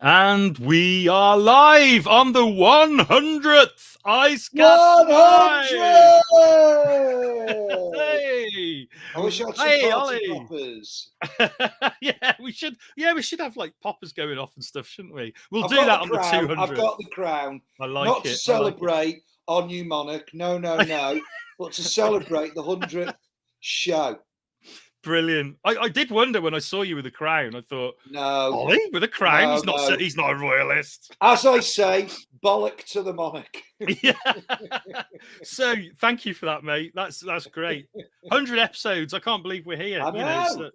And we are live on the 100th Icecast 100! Live! Hey! I wish I had some Hey, party Olly! poppers. Yeah, we should have like poppers going off and stuff, shouldn't we? We'll I've do got that the on the crown. 200th. I've got the crown. I like Not it. to celebrate our new monarch. No. But to celebrate the 100th show. Brilliant. I did wonder when I saw you with a crown. I thought, No. Olly with a crown? No. He's not a royalist. As I say, bollock to the monarch. Yeah. So thank you for that, mate. That's great. 100 episodes. I can't believe we're here. I know. You know,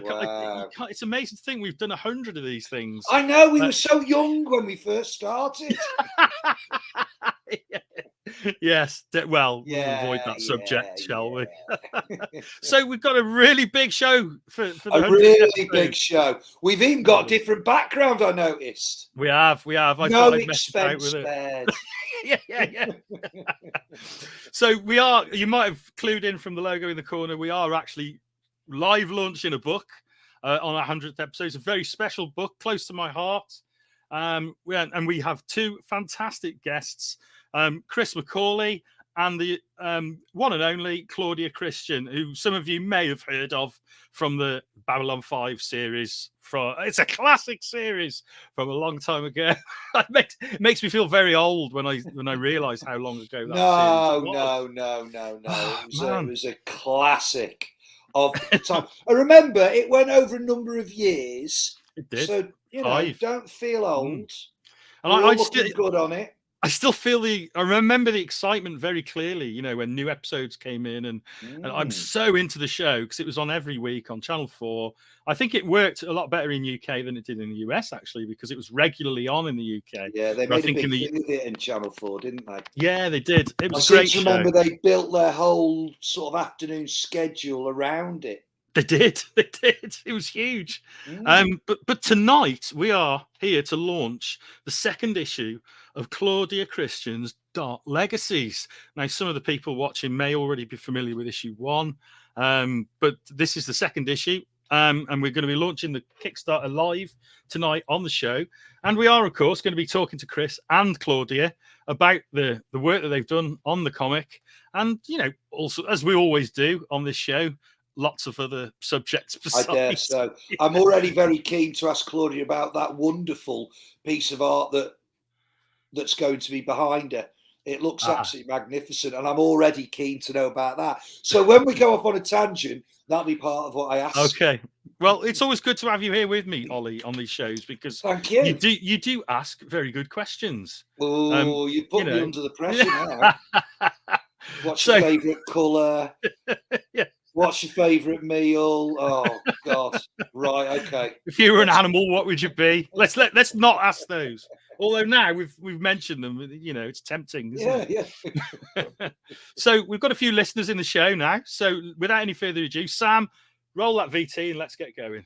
Wow. it's amazing to think we've done 100 of these things. I know. We were so young when we first started. Yes. Well, we'll avoid that subject, shall we? we? So we've got a really big show for the a really big show. We've even got a different background, I noticed. We have. I no thought expense spared. Yeah. So we are, you might have clued in from the logo in the corner, we are actually live launching a book on our 100th episode. It's a very special book, close to my heart. And we have two fantastic guests, Chris Macaulay and the one and only Claudia Christian, who some of you may have heard of from the Babylon 5 series. It's a classic series from a long time ago. It makes me feel very old when I realise how long ago that series was. No. It was a classic of the time. I remember it went over a number of years. It did. So, don't feel old. And I still good on it. I still feel I remember the excitement very clearly, when new episodes came in, and I'm so into the show because it was on every week on Channel 4. I think it worked a lot better in UK than it did in the US, actually, because it was regularly on in the UK. Yeah, they made a big thing of it in Channel 4, didn't they? Yeah, they did. It was a great show. I remember they built their whole sort of afternoon schedule around it. They did. It was huge. But tonight we are here to launch the second issue of Claudia Christian's Dark Legacies. Now, some of the people watching may already be familiar with issue 1, but this is the second issue, and we're going to be launching the Kickstarter live tonight on the show. And we are, of course, going to be talking to Chris and Claudia about the work that they've done on the comic, and also, as we always do on this show, lots of other subjects besides. I dare so. I'm already very keen to ask Claudia about that wonderful piece of art that's going to be behind her. It looks absolutely magnificent, and I'm already keen to know about that. So when we go off on a tangent, that'll be part of what I ask. Okay. Well, it's always good to have you here with me, Olly, on these shows, because thank you. You do ask very good questions. Oh, you put me under the pressure now. What's your favourite colour? Yeah. What's your favourite meal? Oh God! Right, okay. If you were an animal, what would you be? Let's not ask those. Although now we've mentioned them, it's tempting, isn't it? Yeah. So we've got a few listeners in the show now. So without any further ado, Sam, roll that VT and let's get going.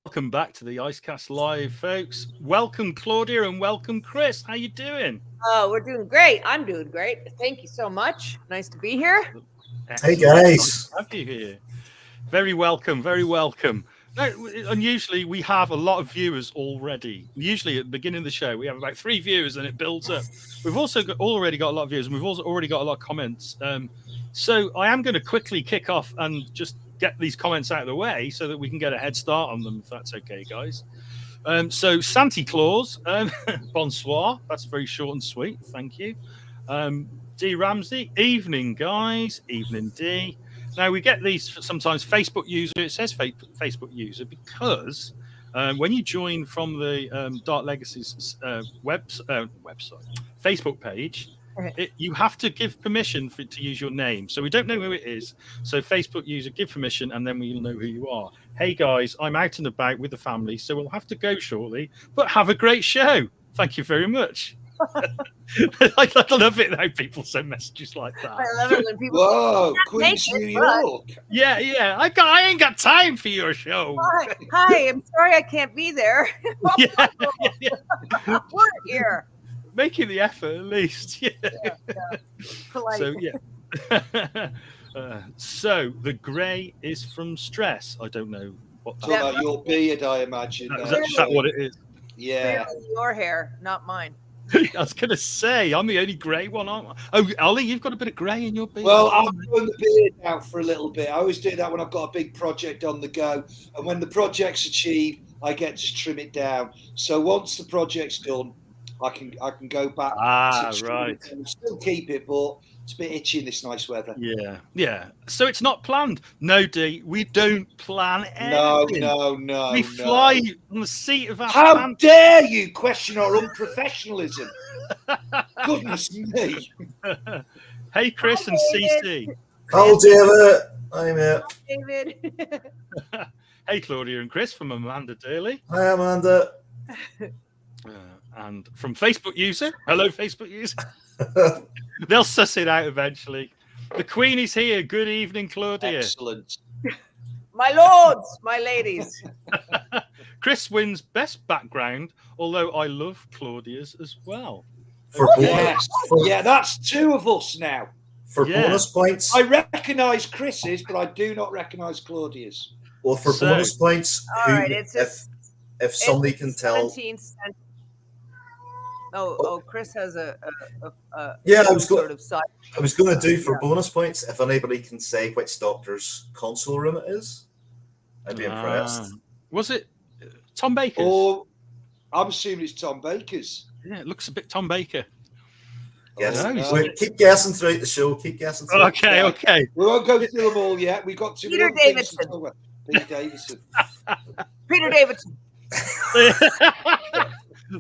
Welcome back to the Icecast Live, folks. Welcome, Claudia, and welcome, Chris. How you doing? Oh, we're doing great. I'm doing great. Thank you so much. Nice to be here. Hey, guys. Nice to have you here. Very welcome. Very welcome. Now, unusually, we have a lot of viewers already. Usually, at the beginning of the show, we have about 3 viewers, and it builds up. We've also already got a lot of viewers, and we've also already got a lot of comments. So I am going to quickly kick off and just get these comments out of the way so that we can get a head start on them, if that's okay, guys. So Santa Claus, bonsoir. That's very short and sweet. Thank you. D Ramsey, evening, guys. Evening, D. Now, we get these sometimes Facebook user. It says Facebook user because when you join from the Dark Legacies website, Facebook page, you have to give permission to use your name. So we don't know who it is. So Facebook user, give permission, and then we'll know who you are. Hey guys, I'm out and about with the family, so we'll have to go shortly. But have a great show. Thank you very much. I love it how people send messages like that. I love it when people. Whoa, Queens, New York. Yeah. I ain't got time for your show. Hi, I'm sorry I can't be there. Yeah. We're here. Making the effort at least. Yeah. Polite. So so the grey is from stress. I don't know what It's all about your beard, I imagine. is that what it is? Yeah. Clearly your hair, not mine. I was going to say, I'm the only grey one, aren't I? Oh, Ollie, you've got a bit of grey in your beard. Well, I've grown the beard out for a little bit. I always do that when I've got a big project on the go. And when the project's achieved, I get to trim it down. So once the project's done, I can go back. Right. And still keep it, but it's a bit itchy in this nice weather. Yeah. So it's not planned. No, D, we don't plan anything. No. We fly on the seat of our How pants. dare you question our unprofessionalism? Goodness me. Hey, Chris Hi, and David. CC. Oh, David. I'm here. David. Hey, Claudia and Chris from Amanda Daly. Hi, Amanda. And from Facebook user. Hello, Facebook user. They'll suss it out eventually. The Queen is here. Good evening, Claudia. Excellent. My lords, my ladies. Chris wins best background, although I love Claudia's as well. For Yes. Yeah, that's two of us now. bonus points. I recognise Chris's, but I do not recognise Claudia's. Well, for So- bonus points, All right, it's if somebody can tell. 17th century. Oh, Chris has a Yeah, I was sort of side. I was going to do for bonus points if anybody can say which doctor's console room it is. I'd be impressed. Was it Tom Baker's? Or I'm assuming it's Tom Baker's. Yeah, it looks a bit Tom Baker. Yes, Oh, no. Wait, keep guessing throughout the show. Keep guessing. Throughout. Okay. We won't go through them all yet. We've got two Peter other things to Davidson. talk about. Peter Davidson. Peter Davidson.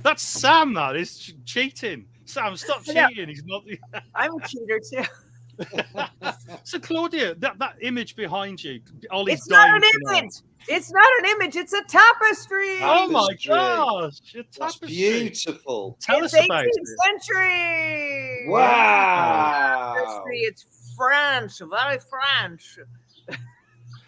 That's Sam. That is cheating. Sam, stop cheating. He's not. I'm a cheater too. So Claudia, that image behind you, Ollie's It's not an dying tonight. image. It's not an image. It's a tapestry. Oh my Tapestry. gosh! Your That's tapestry. beautiful. Tell It's us about 18th it. century. Wow. Tapestry. It's French, very French.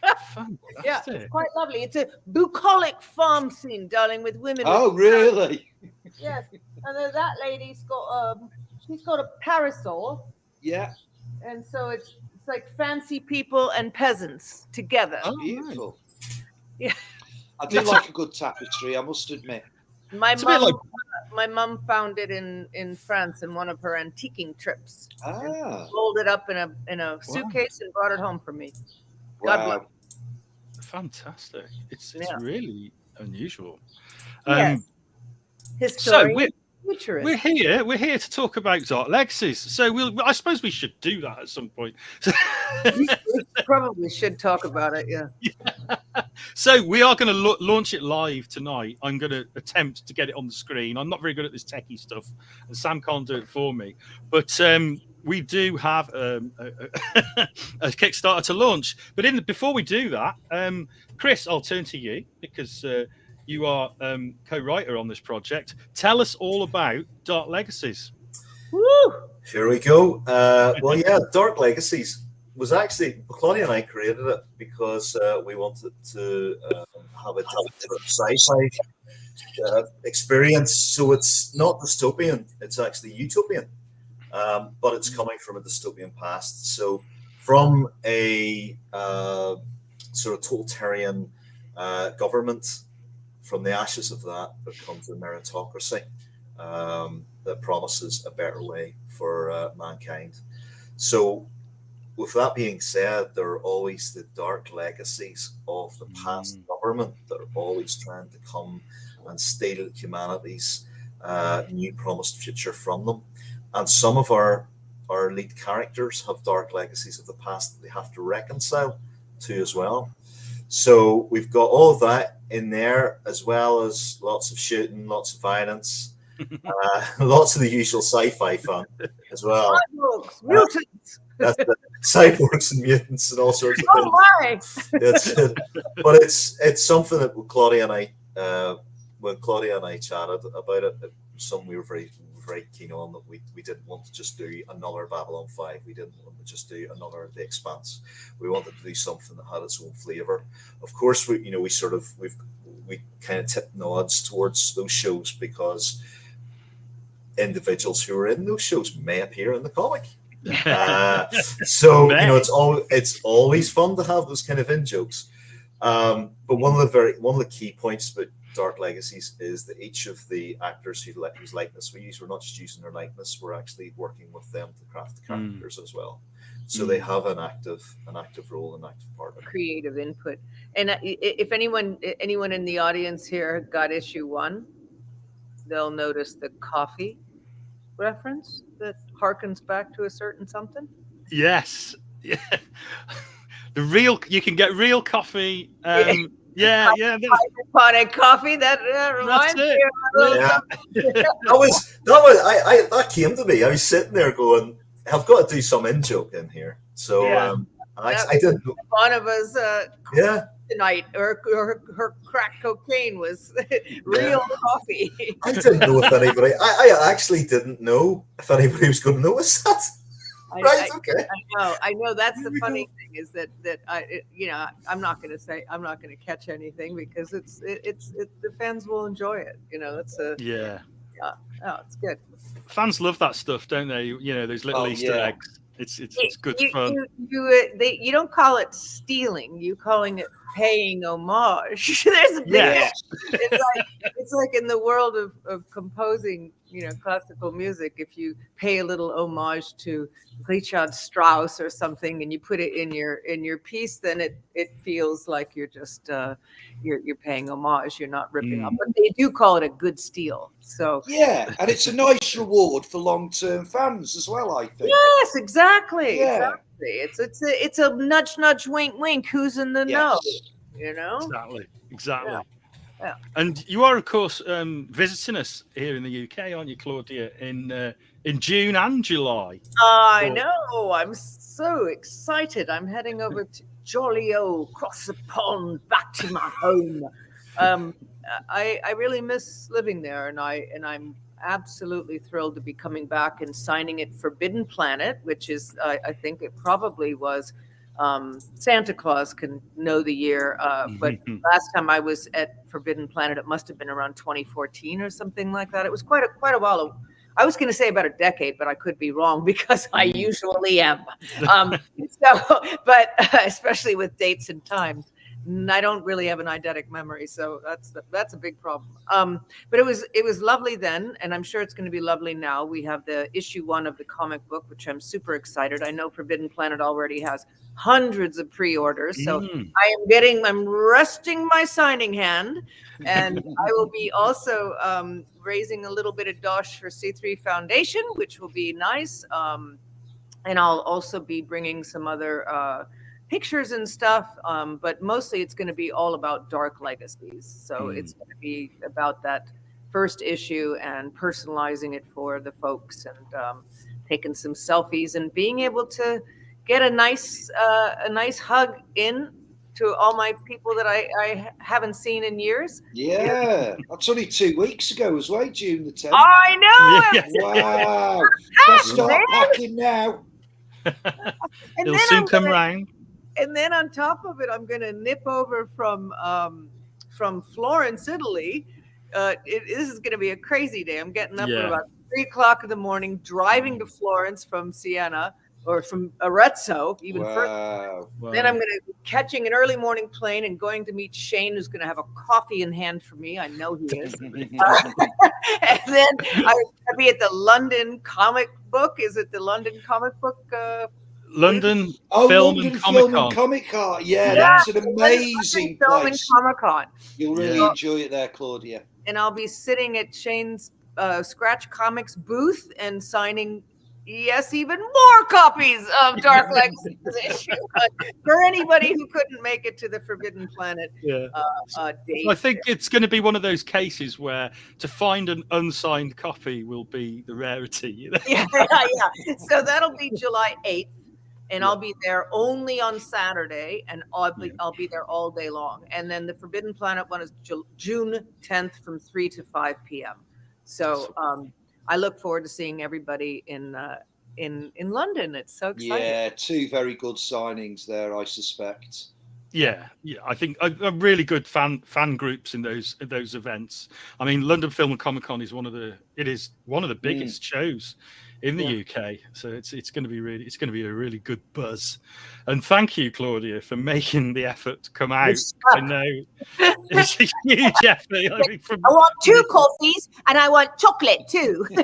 Yeah, Fantastic. it's quite lovely. It's a bucolic farm scene, darling, with women. Oh, really? Yes, and then that lady's got she's got a parasol, Yeah. and so it's like fancy people and peasants together. Oh, Beautiful. Yeah. I do like a good tapestry, I must admit. My It's a bit mom, like- my mom found it in France in one of her antiquing trips. Ah, Rolled it up in a suitcase and brought it home for me. God bless. wow. Fantastic. It's Yeah. really unusual. Yes. So Historian, futurist. we're here to talk about Dark Legacies. So I suppose we should do that at some point. We probably should talk about it. Yeah. So we are going to launch it live tonight. I'm going to attempt to get it on the screen. I'm not very good at this techie stuff, and Sam can't do it for me. But we do have a Kickstarter to launch. But before we do that, Chris, I'll turn to you because you are co-writer on this project. Tell us all about Dark Legacies. Woo! Here we go. Well, yeah, Dark Legacies was actually Claudia and I created it because we wanted to have a different sci-fi experience. So it's not dystopian; it's actually utopian, but it's coming from a dystopian past. So from a sort of totalitarian government, from the ashes of that, there comes a meritocracy that promises a better way for mankind. So, with that being said, there are always the dark legacies of the past government that are always trying to come and steal humanity's new promised future from them. And some of our lead characters have dark legacies of the past that they have to reconcile to as well. So we've got all of that in there, as well as lots of shooting, lots of violence. Lots of the usual sci-fi fun as well. Cyborgs, mutants. That's the cyborgs and mutants and all sorts of things. Oh my! But it's something that Claudia and I, when Claudia and I chatted about it, something we were very keen on, that we didn't want to just do another Babylon 5. We didn't want to just do another The Expanse. We wanted to do something that had its own flavor. Of course, we kind of tip nods towards those shows because individuals who are in those shows may appear in the comic. So it's always fun to have those kind of in jokes. But one of the key points about Dark Legacies is that each of the actors whose likeness we use, we're not just using their likeness, we're actually working with them to craft the characters as well. So they have an active role, an active part of it. Creative input. And if anyone in the audience here got issue 1, they'll notice the coffee reference that harkens back to a certain something. Yes. Yeah. You can get real coffee. Hydroponic coffee. That reminds me that came to me. I was sitting there going, I've got to do some in joke in here. So I didn't know. One of us tonight, or her crack cocaine was real coffee. I didn't know if anybody. I actually didn't know if anybody was going to notice that. Okay. I know. That's the funny thing is that I'm not going to catch anything because it's the fans will enjoy it. It's it's good. Fans love that stuff, don't they? Those little Easter eggs. It's good fun. You don't call it stealing. You calling it paying homage. There's a big it's like in the world of composing, classical music. If you pay a little homage to Richard Strauss or something and you put it in your piece, then it feels like you're just you're paying homage. You're not ripping off. But they do call it a good steal. So and it's a nice reward for long-term fans as well, I think. Yes, exactly. Yeah. Exactly. It's a nudge, wink, wink. Who's in the know? Exactly. Yeah. And you are, of course, visiting us here in the UK, aren't you, Claudia? In June and July. I know. I'm so excited. I'm heading over to jolly old across the pond, back to my home. I really miss living there, and I'm absolutely thrilled to be coming back and signing at Forbidden Planet, which is I think it probably was Santa Claus can know the year, but last time I was at Forbidden Planet, it must have been around 2014 or something like that. It was quite a while. I was going to say about a decade, but I could be wrong because I usually am. But especially with dates and times. I don't really have an eidetic memory, so that's a big problem. But it was lovely then, and I'm sure it's going to be lovely now. We have the issue 1 of the comic book, which I'm super excited. I know Forbidden Planet already has hundreds of pre-orders, so I'm resting my signing hand, and I will be also raising a little bit of dosh for C3 Foundation, which will be nice. And I'll also be bringing some other pictures and stuff, but mostly it's going to be all about Dark Legacies. So it's going to be about that first issue and personalizing it for the folks and taking some selfies and being able to get a nice hug in to all my people that I haven't seen in years. Yeah, that's only 2 weeks ago as well, June the 10th. I know. Wow. Let's start packing now. It'll soon come round. And then on top of it, I'm going to nip over from Florence, Italy. This is going to be a crazy day. I'm getting up at about 3 o'clock in the morning, driving to Florence from Siena or from Arezzo, even further. Wow. Then I'm going to be catching an early morning plane and going to meet Shane, who's going to have a coffee in hand for me. I know he is. And then I'll be at the London Comic Book. Is it the London Comic Book? London Film and Comic Con. Yeah, that's an amazing Film place. and Comic Con. You'll really enjoy it there, Claudia. And I'll be sitting at Shane's Scratch Comics booth and signing Yes, even more copies of Dark Legacies issue for anybody who couldn't make it to the Forbidden Planet Yeah. date. I think it's going to be one of those cases where to find an unsigned copy will be the rarity. You know? Yeah. So that'll be July 8th. And I'll be there only on Saturday, and I'll be there all day long. And then the Forbidden Planet one is June 10th from 3 to 5 p.m. So I look forward to seeing everybody in London. It's so exciting. Yeah, 2 very good signings there, I suspect. Yeah, I think a really good fan groups in those events. I mean, London Film and Comic Con is one of the biggest shows in the UK, so it's going to be a really good buzz. And thank you, Claudia, for making the effort to come out. I know it's a huge effort. I want 2 coffees and I want chocolate too. 2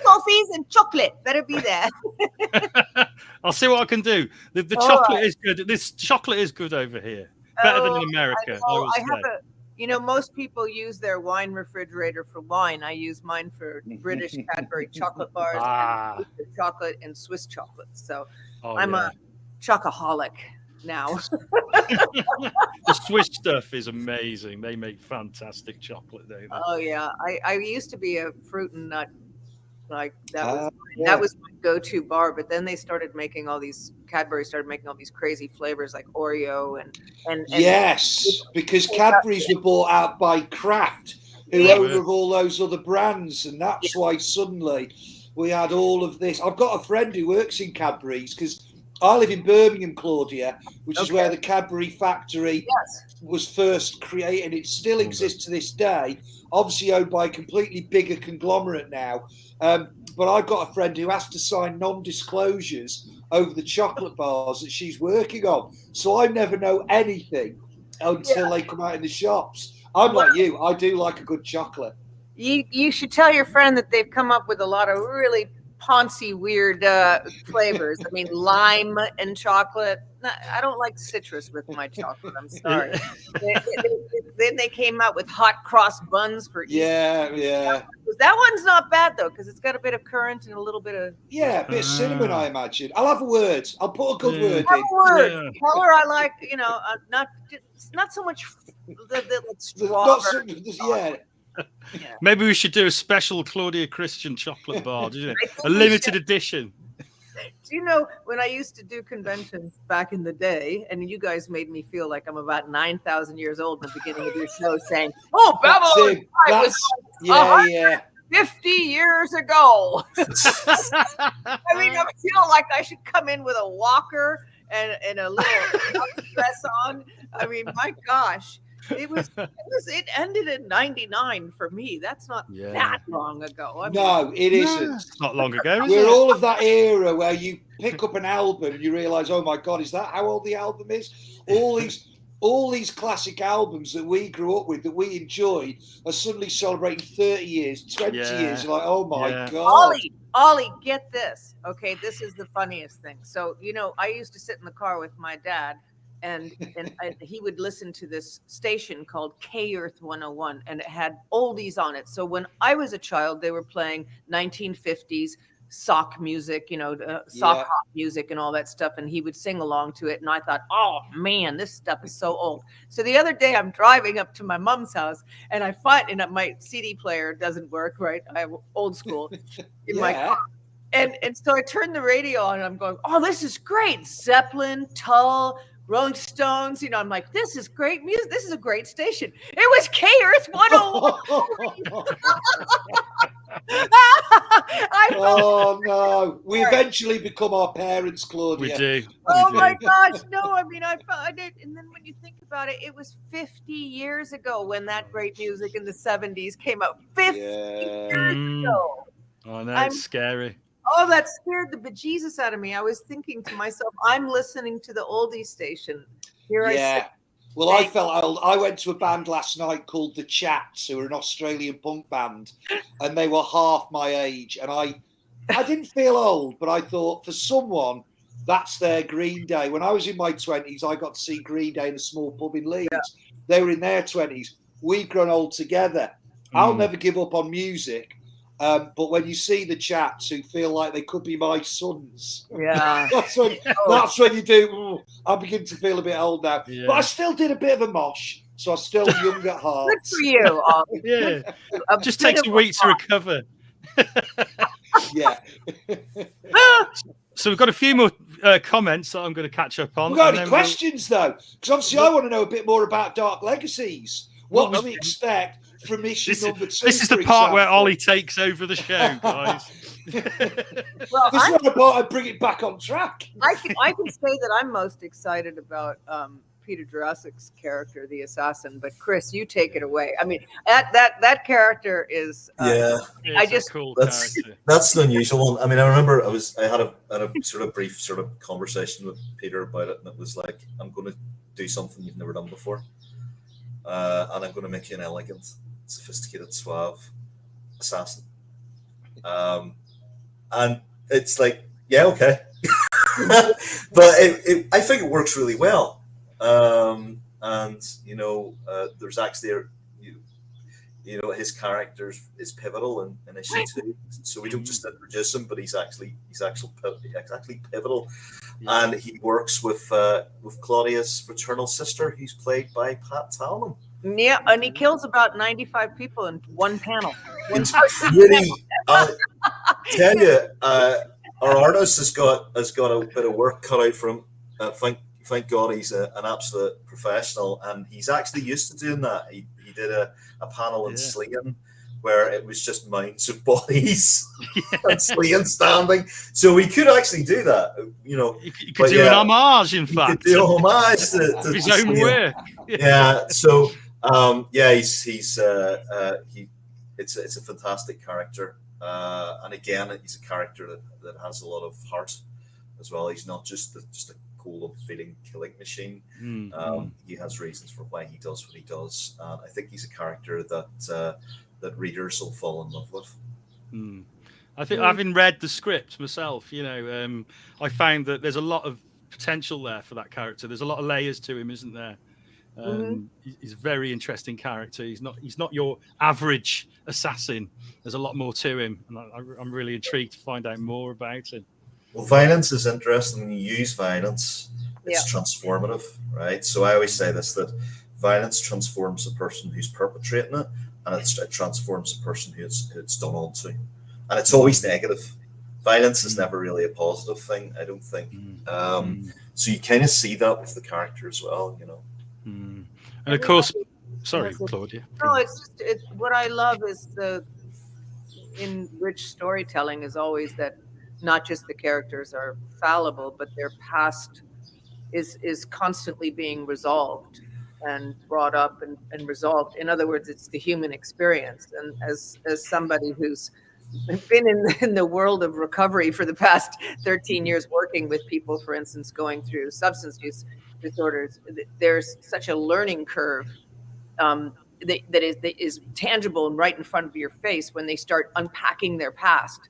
coffees and chocolate. Better be there. I'll see what I can do. The chocolate is good. This chocolate is good over here. Better than in America. Most people use their wine refrigerator for wine. I use mine for British Cadbury chocolate bars, and chocolate and Swiss chocolate. So I'm a chocoholic now. The Swiss stuff is amazing. They make fantastic chocolate, don't they? Oh yeah, I used to be a fruit and nut. Like that was my go-to bar, but then they started making Cadbury started making all these crazy flavors like Oreo and yes, because Cadbury's were bought out by Kraft, who own all those other brands, and that's why suddenly we had all of this. I've got a friend who works in Cadbury's because I live in Birmingham, Claudia, which is where the Cadbury factory was first created. It still exists to this day, obviously owned by a completely bigger conglomerate now. But I've got a friend who has to sign non-disclosures over the chocolate bars that she's working on. So I never know anything until they come out in the shops. I'm like you. I do like a good chocolate. You should tell your friend that they've come up with a lot of really poncy, weird flavors. I mean, lime and chocolate. I don't like citrus with my chocolate. I'm sorry. Then they came out with hot cross buns for Easter. Yeah. That one's not bad though, because it's got a bit of currant and a little bit of a bit of cinnamon. I imagine. I'll have a word. I'll put a good word in. Tell her I like, not so much the strawberry. Maybe we should do a special Claudia Christian chocolate bar, a limited edition. Do you know when I used to do conventions back in the day, and you guys made me feel like I'm about 9,000 years old in the beginning of your show, saying, "Oh, Babylon was 50 years ago." I mean, I feel like I should come in with a walker and a little dress on. I mean, my gosh. It ended in 99 for me. That's not that long ago. No, it isn't. It's not long ago. We're all of that era where you pick up an album and you realize, oh my God, is that how old the album is? All these classic albums that we grew up with, that we enjoyed, are suddenly celebrating 30 years, 20 years. You're like, oh my God. Ollie, get this. Okay, this is the funniest thing. So, I used to sit in the car with my dad, and he would listen to this station called K Earth 101, and it had oldies on it. So when I was a child, they were playing 1950s sock music, sock hop music and all that stuff. And he would sing along to it. And I thought, oh man, this stuff is so old. So the other day I'm driving up to my mom's house, and I find, my CD player doesn't work, right? I have old school in my car. And so I turned the radio on, and I'm going, oh, this is great. Zeppelin, Tull, Rolling Stones, I'm like, this is great music. This is a great station. It was K Earth 101. Oh no! We eventually become our parents, Claudia. We do. My gosh, no! I mean, I found it, and then when you think about it, it was 50 years ago when that great music in the 70s came out. 50 years ago. Oh no, it's scary. Oh, that scared the bejesus out of me. I was thinking to myself, I'm listening to the oldie station. Here I sit. Well, I felt old. I went to a band last night called The Chats, who are an Australian punk band, and they were half my age. And I didn't feel old, but I thought for someone, that's their Green Day. When I was in my 20s, I got to see Green Day in a small pub in Leeds. Yeah. They were in their 20s. We've grown old together. I'll never give up on music. But when you see the chats who feel like they could be my sons, Yeah. that's when you do. I begin to feel a bit old now, Yeah. but I still did a bit of a mosh, so I'm still young at heart. Good for you. Ollie. Yeah. A Just bit takes of a week to recover. Yeah. So we've got a few more comments that I'm going to catch up on. We've got and any then questions though? Because obviously I want to know a bit more about Dark Legacies. What do we expect from mission number 2? This is the part where Ollie takes over the show, guys. Well, This is where the part I bring it back on track. I can say that I'm most excited about Peter Jurassic's character, the assassin. But Chris, you take it away. I mean, that character is. I just cool that's an unusual one. I mean, I remember I had a sort of brief sort of conversation with Peter about it, and it was like, I'm going to do something you've never done before, and I'm going to make you an elegant, sophisticated, suave assassin. And it's like, yeah, okay, but I think it works really well. And there's actually his character is pivotal in issue 2, so we don't just introduce him, but he's actually pivotal, and he works with Claudia's fraternal sister, who's played by Pat Talman. Yeah, and he kills about 95 people in one panel. It's really, tell you, our artist has got a bit of work cut out for him. Thank God he's an absolute professional, and he's actually used to doing that. He did a panel in Slian where it was just mounds of bodies and Slian standing. So we could actually do that, You could do an homage, in fact. You could do a homage to his own work. Yeah. So it's a fantastic character, and again, he's a character that has a lot of heart as well. He's not just a cold feeling killing machine. He has reasons for why he does what he does, and I think he's a character that readers will fall in love with. I think, having read the script myself, I found that there's a lot of potential there for that character. There's a lot of layers to him, isn't there? He's a very interesting character. He's not your average assassin. There's a lot more to him, and I'm really intrigued to find out more about him. Well, violence is interesting. When you use violence, it's transformative, right? So I always say this, that violence transforms the person who's perpetrating it, and it transforms the person who it's done onto. And it's always negative. Violence is never really a positive thing, I don't think. So you kind of see that with the character as well, And of course, sorry, Claudia. No, it's what I love is in rich storytelling is always that not just the characters are fallible, but their past is constantly being resolved and brought up and resolved. In other words, it's the human experience. And as somebody who's been in the world of recovery for the past 13 years, working with people, for instance, going through substance use disorders, there's such a learning curve that is tangible and right in front of your face when they start unpacking their past.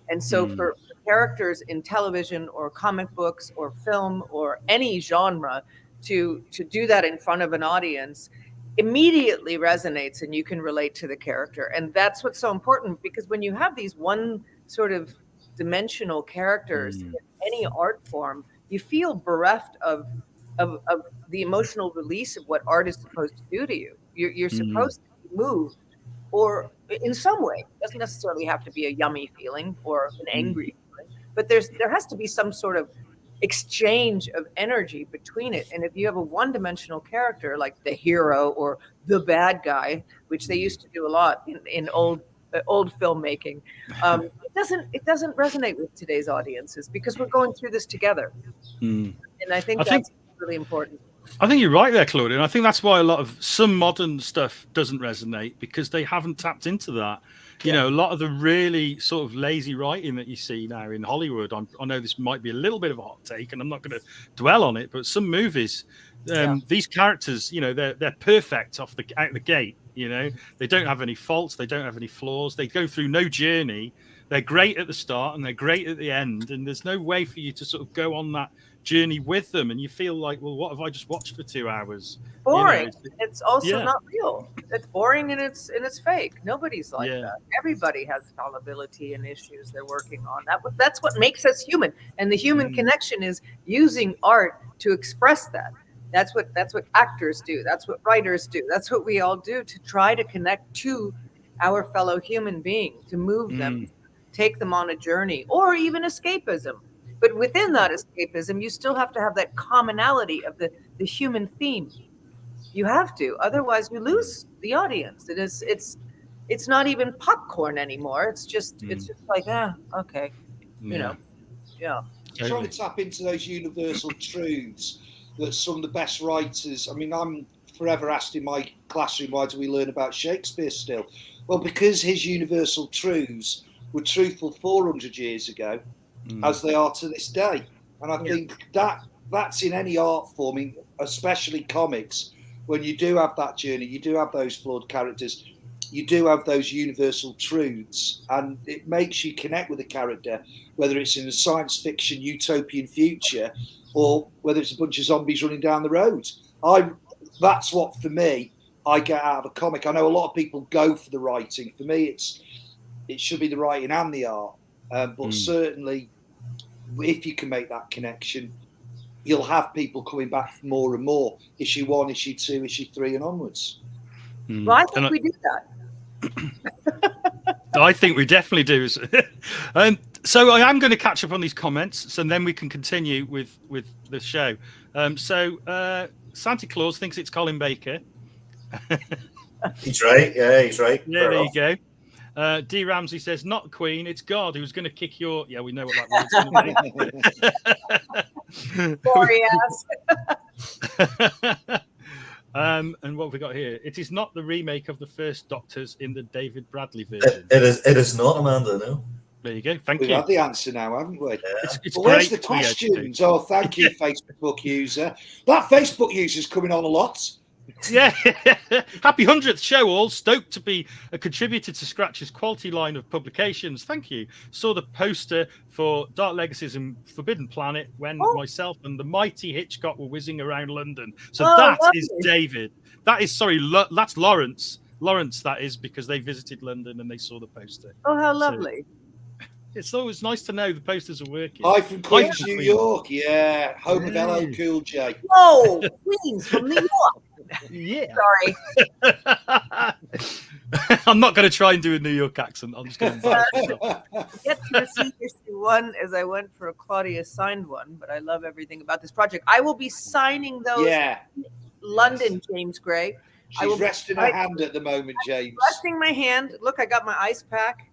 And so for characters in television or comic books or film or any genre to do that in front of an audience immediately resonates, and you can relate to the character. And that's what's so important, because when you have these one sort of dimensional characters in any art form, you feel bereft of the emotional release of what art is supposed to do to you. You're supposed to be moved, or in some way. It doesn't necessarily have to be a yummy feeling or an angry feeling, but there has to be some sort of exchange of energy between it. And if you have a one-dimensional character like the hero or the bad guy, which they used to do a lot in old filmmaking, it doesn't resonate with today's audiences, because we're going through this together. And I think that's really important. I think you're right there, Claudia, and I think that's why some modern stuff doesn't resonate, because they haven't tapped into that. A lot of the really sort of lazy writing that you see now in Hollywood, I know this might be a little bit of a hot take, and I'm not going to dwell on it, but some movies, these characters, they're perfect out the gate. They don't have any faults, they don't have any flaws, they go through no journey. They're great at the start and they're great at the end, and there's no way for you to sort of go on that journey with them, and you feel like, well, what have I just watched for 2 hours? Boring. It's also Yeah. not real. It's boring and it's fake. Nobody's like Yeah. that. Everybody has fallibility and issues they're working on. That's what makes us human. And the human connection is using art to express that. That's what actors do. That's what writers do. That's what we all do to try to connect to our fellow human being, to move them, take them on a journey, or even escapism. But within that escapism, you still have to have that commonality of the human theme. You have to, otherwise you lose the audience. It's not even popcorn anymore. It's just like, okay, you know, yeah. Trying to tap into those universal truths that some of the best writers. I mean, I'm forever asked in my classroom, why do we learn about Shakespeare still? Well, because his universal truths were truthful 400 years ago, as they are to this day. And I think that's in any art form, especially comics. When you do have that journey, you do have those flawed characters, you do have those universal truths, and it makes you connect with a character, whether it's in a science fiction utopian future or whether it's a bunch of zombies running down the road. That's what, for me, I get out of a comic. I know a lot of people go for the writing. For me, it should be the writing and the art. But certainly, if you can make that connection, you'll have people coming back for more and more. Issue 1, issue 2, issue 3, and onwards. Well, I think we do that. I think we definitely do. So I am going to catch up on these comments, so then we can continue with the show. Santa Claus thinks it's Colin Baker. He's right. Yeah, he's right. Yeah, there you go. D. Ramsey says, not Queen, it's God who's going to kick your... Yeah, we know what that word's going to be. Sorry, ass. And what have we got here? It is not the remake of the first Doctors in the David Bradley version. It is not, Amanda, no. There you go. Thank We've you. had the answer now, haven't we? Yeah. It's Well, where's great the to be questions? Oh, thank you, Facebook user. That Facebook user's coming on a lot. Yeah. Happy 100th show, all. Stoked to be a contributor to Scratch's quality line of publications. Thank you. Saw the poster for Dark Legacies and Forbidden Planet when myself and the mighty Hitchcock were whizzing around London. So that is David. That is, that's Lawrence. Lawrence, that is, because they visited London and they saw the poster. Oh, how lovely. It's always nice to know the posters are working. Hi from Queens, New York. Yeah, home of LL Cool J. Whoa, Queens from New York. Yeah. Sorry. I'm not going to try and do a New York accent. I'm just going to Get to receive issue 1 as I went for a Claudia signed one, but I love everything about this project. I will be signing those in London, James Gray. She's resting her hand at the moment, James. Resting my hand. Look, I got my ice pack.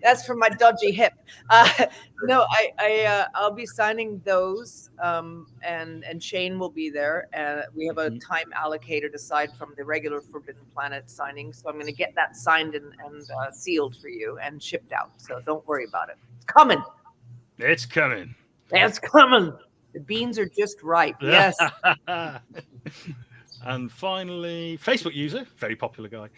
That's for my dodgy hip. No, I'll be signing those, and Shane will be there. We have a time allocated aside from the regular Forbidden Planet signing, so I'm going to get that signed and sealed for you and shipped out. So don't worry about it. It's coming. It's coming. It's coming. The beans are just right. Yes. And finally, Facebook user, very popular guy.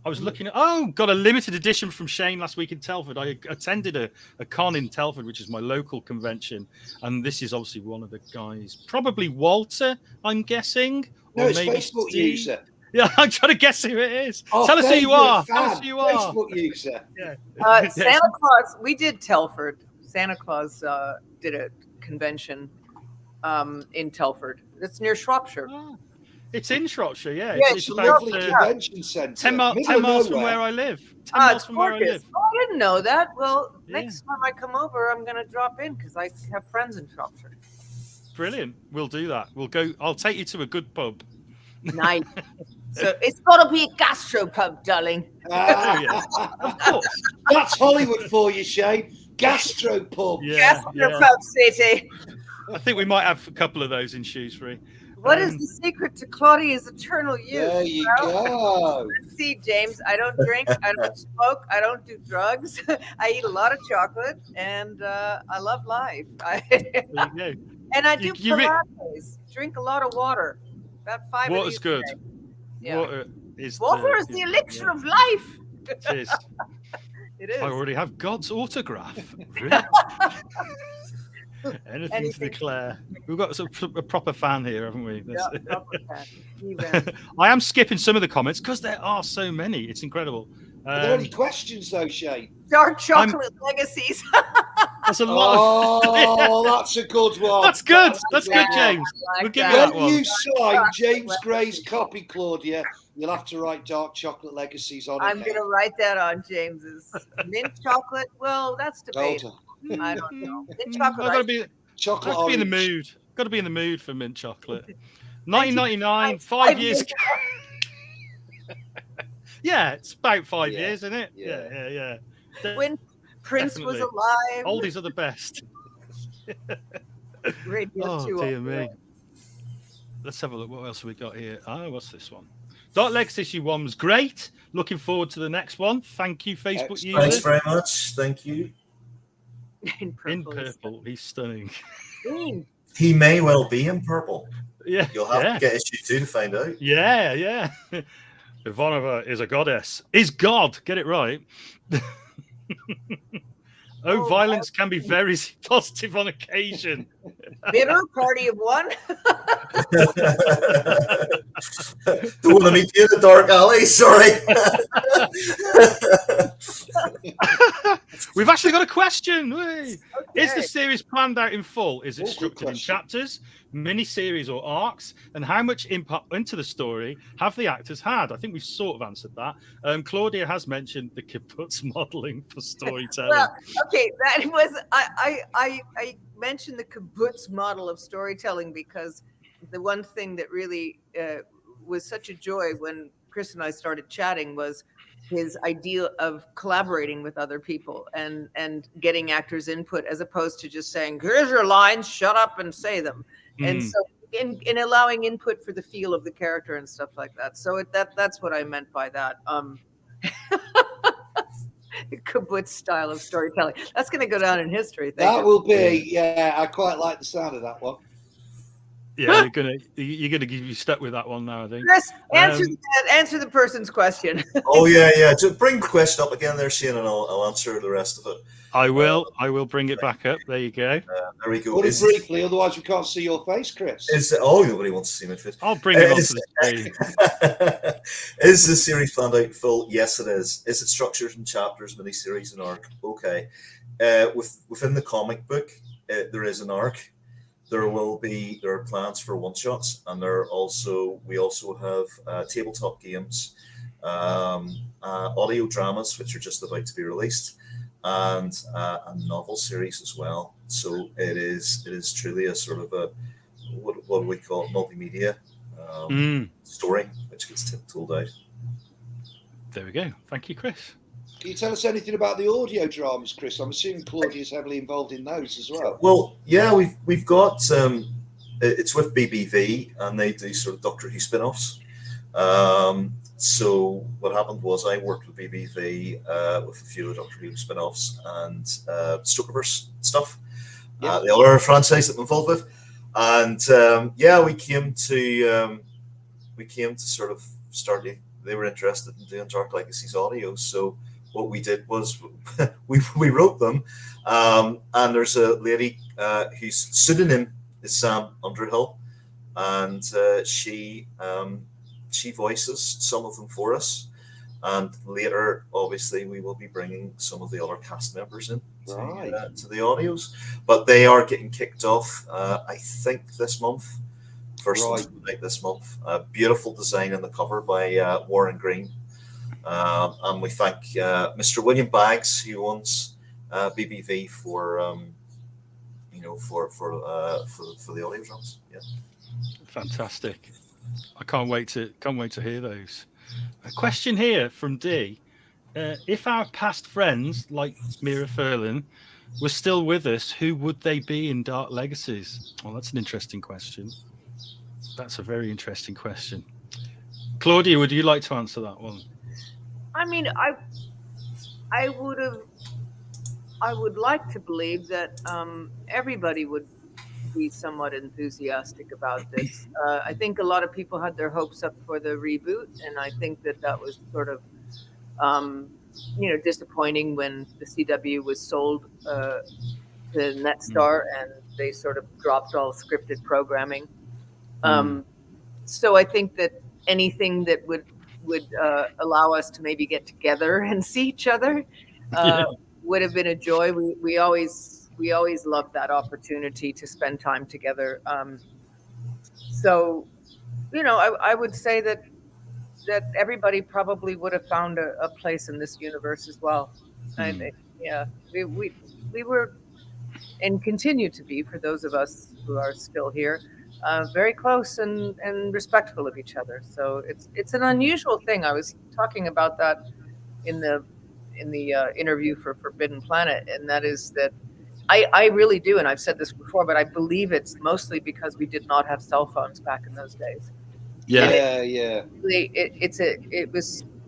I was looking at, got a limited edition from Shane last week in Telford. I attended a con in Telford, which is my local convention. And this is obviously one of the guys, probably Walter, I'm guessing. No, or it's maybe Facebook Steve. user. Yeah, I'm trying to guess who it is. Our Tell us who you are. fan, Tell us who you are. Facebook user. Yeah. Santa Claus, we did Telford. Santa Claus did a convention in Telford. It's near Shropshire. Oh, it's in Shropshire, yeah. Yeah, it's It's a about lovely convention centre. 10 miles from where I live. 10 Ah, miles it's from where I gorgeous. live. Oh, I didn't know that. Well, Yeah. next time I come over, I'm going to drop in because I have friends in Shropshire. Brilliant. We'll do that. We'll go. I'll take you to a good pub. Nice. So it's got to be a gastropub, darling. Oh, yes. Of course. That's Hollywood for you, Shane. Gastropub. Yeah, Gastropub city. I think we might have a couple of those in Shrewsbury. What is the secret to Claudia's eternal youth? There you go. Let's see, James. I don't drink. I don't smoke. I don't do drugs. I eat a lot of chocolate, and I love life. There you go. And I do You- you Pilates. Drink a lot of water. About 5 of Water's these good. a day. Yeah. Water is the elixir of life. It is. It is. I already have God's autograph. Brilliant. Anything to declare. We've got a proper fan here, haven't we? Yeah, proper fan. Even. I am skipping some of the comments because there are so many. It's incredible. Are there any questions though, Shane? Dark chocolate legacies. That's a lot. Oh, that's a good one. That's good. That's good, James. Like We'll give you that When one. you sign James Gray's copy, Claudia, you'll have to write Dark Chocolate Legacies on it. I'm going to write that on James's. Mint chocolate? Well, that's debatable. Hold I don't know. Mint I've chocolate. got to be, Chocolate have to be in the orange. mood. Got to be in the mood for mint chocolate. 1999, 5 years ago. Yeah, it's about 5 years, isn't it? Yeah. When Prince Definitely. was alive. Oldies are the best. Radio Oh, 2 dear me. Let's have a look. What else have we got here? Oh, what's this one? Dark Legacy issue 1 was great. Looking forward to the next one. Thank you, Facebook user. Thanks very much. Thank you. In In purple. purple. He's stunning. Green. He may well be in purple. Yeah. You'll have to get issue 2 to find out. Yeah. Ivanova is a goddess. Is God. Get it right. Oh, violence can be very positive on occasion. Bitter party of one. Don't want to meet you in the dark alley. Sorry. We've actually got a question. Okay. Is the series planned out in full? Is it Oh, good structured in question. chapters, mini-series or arcs? And how much input into the story have the actors had? I think we've sort of answered that. Claudia has mentioned the kibbutz modeling for storytelling. Well, okay, that was I mentioned the kibbutz model of storytelling because the one thing that really was such a joy when Chris and I started chatting was his idea of collaborating with other people and getting actors' input as opposed to just saying, here's your lines, shut up and say them. And so in allowing input for the feel of the character and stuff like that. So that's what I meant by that. Kibbutz style of storytelling. That's going to go down in history. That will be, yeah, I quite like the sound of that one. Yeah, you're gonna be stuck with that one now, I think. Chris, answer the person's question. Oh yeah. Just bring the question up again there, Shane, and I'll answer the rest of it. I will bring it back up. There you go. There we go. Put it briefly, otherwise we can't see your face, Chris. Nobody wants to see my face. I'll bring it onto the screen. Is the series planned out in full? Yes, it is. Is it structured in chapters, mini-series, and arc? Okay. Within the comic book, there is an arc. There are plans for one-shots, and we also have tabletop games, audio dramas, which are just about to be released, and a novel series as well. So it is truly a sort of a what do we call it, multimedia story, which gets told out. There we go. Thank you, Chris. Can you tell us anything about the audio dramas, Chris? I'm assuming Claudia is heavily involved in those as well. Well, yeah, we've got it's with BBV, and they do sort of Doctor Who spin-offs. So what happened was I worked with BBV with a few of the Doctor Who spin-offs and Stokerverse stuff. Yeah. The other franchise that I'm involved with, and we came to sort of start. They were interested in doing Dark Legacies audio, so what we did was we wrote them, and there's a lady whose pseudonym is Sam Underhill, and she voices some of them for us, and later obviously we will be bringing some of the other cast members in to the audios, but they are getting kicked off I think this month. First one's like this month. Beautiful design on the cover by Warren Green. And we thank Mr. William Baggs, who owns BBV for the audio drums. Yeah, fantastic. I can't wait to hear those. A question here from D: if our past friends like Mira Furlan were still with us, who would they be in Dark Legacies? Well, that's an interesting question. That's a very interesting question. Claudia, would you like to answer that one? I mean, I would like to believe that everybody would be somewhat enthusiastic about this. I think a lot of people had their hopes up for the reboot, and I think that was sort of, disappointing when the CW was sold to Netstar, they sort of dropped all scripted programming. So I think that anything that would allow us to maybe get together and see each other would have been a joy. We always loved that opportunity to spend time together. So, I would say that everybody probably would have found a place in this universe as well. I think, yeah, we were and continue to be, for those of us who are still here, very close and respectful of each other. So it's an unusual thing. I was talking about that in the interview for Forbidden Planet, and that is that I really do, and I've said this before, but I believe it's mostly because we did not have cell phones back in those days. Yeah.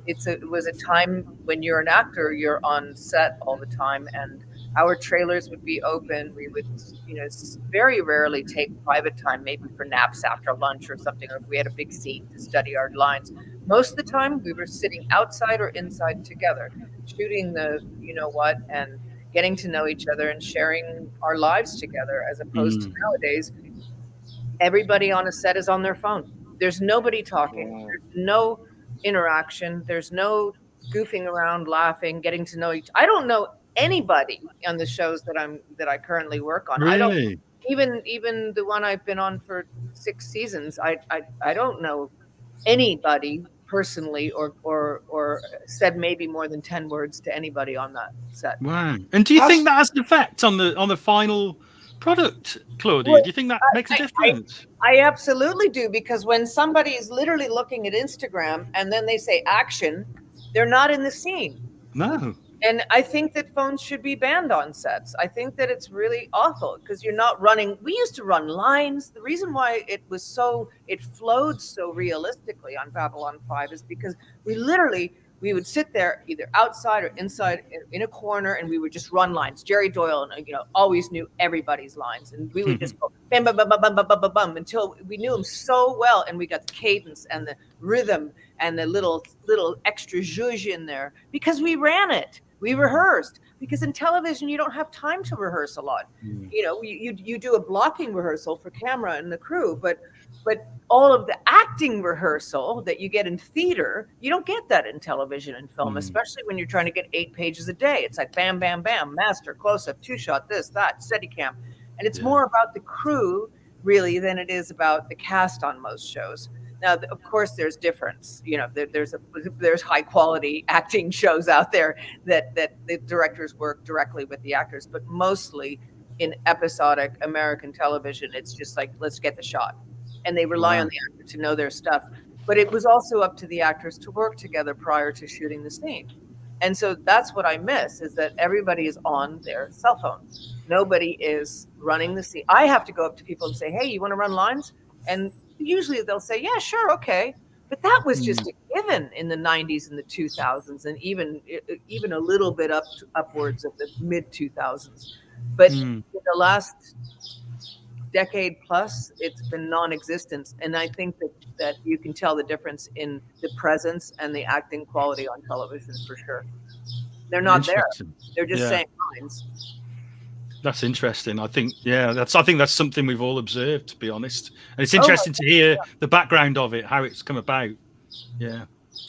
It was a time when you're an actor, you're on set all the time, and our trailers would be open. We would, very rarely take private time, maybe for naps after lunch or something, or if we had a big scene to study our lines. Most of the time, we were sitting outside or inside together, shooting the, and getting to know each other and sharing our lives together, as opposed to nowadays, everybody on a set is on their phone. There's nobody talking. There's no interaction. There's no goofing around, laughing, getting to know each. I don't know anybody on the shows that I currently work on. Really? I don't even the one I've been on for 6 seasons. I don't know anybody personally or said maybe more than 10 words to anybody on that set. Wow. And do you think that has an effect on the final product, Claudia? Do you think that makes a difference? I absolutely do, because when somebody is literally looking at Instagram and then they say action, they're not in the scene. No. And I think that phones should be banned on sets. I think that it's really awful because you're not running. We used to run lines. The reason why it flowed so realistically on Babylon 5 is because we would sit there either outside or inside in a corner, and we would just run lines. Jerry Doyle, always knew everybody's lines, and we would just go bam, bam, bam, bam, bam, bam, bam, bam, until we knew them so well, and we got the cadence and the rhythm and the little extra zhuzh in there because we ran it. We rehearsed, because in television you don't have time to rehearse a lot. You do a blocking rehearsal for camera and the crew, but all of the acting rehearsal that you get in theater, you don't get that in television and film, especially when you're trying to get 8 pages a day. It's like bam, bam, bam, master, close up, 2-shot, this, that, Steadicam. And it's more about the crew really than it is about the cast on most shows. Now, of course, there's difference. There's high quality acting shows out there that the directors work directly with the actors, but mostly in episodic American television, it's just like, let's get the shot. And they rely on the actor to know their stuff. But it was also up to the actors to work together prior to shooting the scene. And so that's what I miss, is that everybody is on their cell phone. Nobody is running the scene. I have to go up to people and say, hey, you want to run lines? And usually they'll say, yeah, sure, okay. But that was just a given in the 90s and the 2000s, and even a little bit upwards of the mid 2000s. But in the last decade plus, it's been non-existent. And I think that you can tell the difference in the presence and the acting quality on television for sure. They're not there. They're just saying lines. That's interesting. I think that's something we've all observed, to be honest. And it's interesting to hear the background of it, how it's come about. Yeah.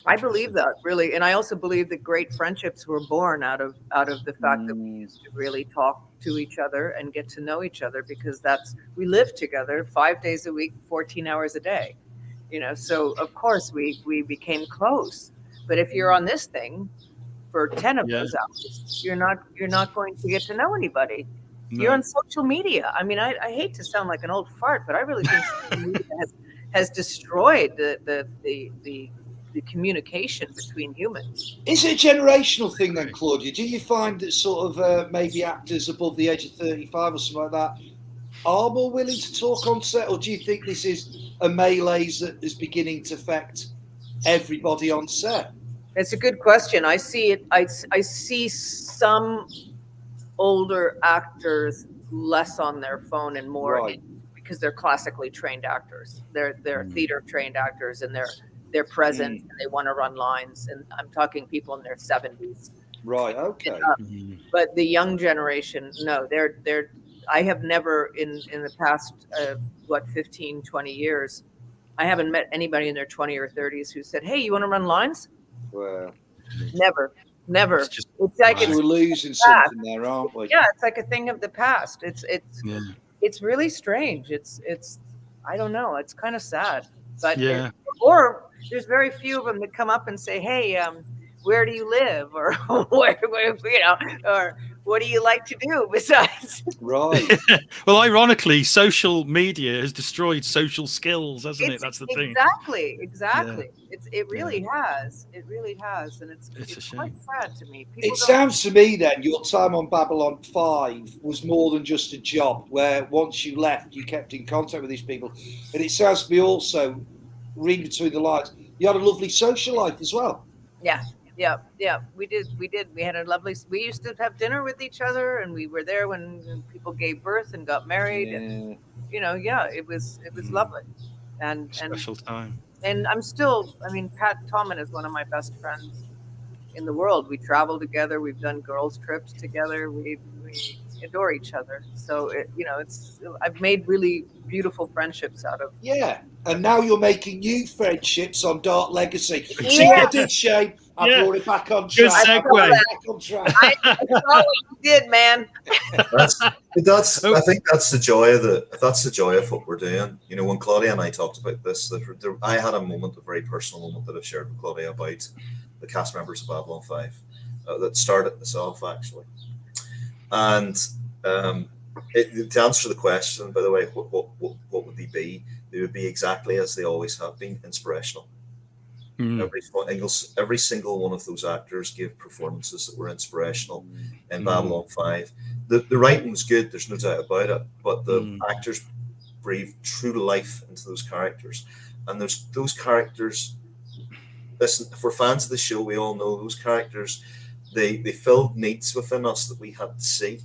I believe that, really. And I also believe that great friendships were born out of the fact that we used to really talk to each other and get to know each other, because we lived together 5 days a week, 14 hours a day. So of course we became close. But if you're on this thing for 10 of those hours, you're not going to get to know anybody. No. You're on social media. I mean, I hate to sound like an old fart, but I really think social media has destroyed the communication between humans. Is it a generational thing then, Claudia? Do you find that sort of maybe actors above the age of 35 or something like that are more willing to talk on set, or do you think this is a malaise that is beginning to affect everybody on set? It's a good question. I see it. I see some older actors less on their phone and more because they're classically trained actors. They're theater trained actors, and they're present and they want to run lines. And I'm talking people in their 70s. Right. Okay. But the young generation, no, they're I have never in the past, 15, 20 years, I haven't met anybody in their 20 or 30s who said, "Hey, you want to run lines?" Wow. Never. It's just It's like So it's we're losing something there, aren't we? yeah, it's like a thing of the past. yeah. It's really strange. It's I don't know. It's kind of sad, but Yeah. or there's very few of them that come up and say, "Hey, where do you live?" or where you know, or what do you like to do besides? Right. Well, ironically, social media has destroyed social skills, hasn't it? That's the thing. Exactly. It really has. It really has, and It's a quite shame. sad to me. People It don't- sounds to me then your time on Babylon 5 was more than just a job, where once you left, you kept in contact with these people. And it sounds to me also, reading between the lines, you had a lovely social life as well. Yeah. We did. We had a lovely. We used to have dinner with each other, and we were there when people gave birth and got married, and it was lovely, and Special time. and I'm still. I mean, Pat Tommen is one of my best friends in the world. We travel together. We've done girls' trips together. We adore each other. So I've made really beautiful friendships out of. Yeah. And now you're making new friendships on Dark Legacy. See what I did, Shane? I brought it back on Good track. segue. Back on track. I saw what you did, man. I think that's the joy of what we're doing. You know, when Claudia and I talked about this, I had a very personal moment that I've shared with Claudia about the cast members of Babylon 5 that started this off, actually. And to answer the question, by the way, what would they be? They would be exactly as they always have been, inspirational. Every single one of those actors gave performances that were inspirational in Babylon 5. The writing was good, there's no doubt about it, but the actors breathed true life into those characters. And those characters, listen, if we're fans of the show, we all know those characters, they filled needs within us that we had to see.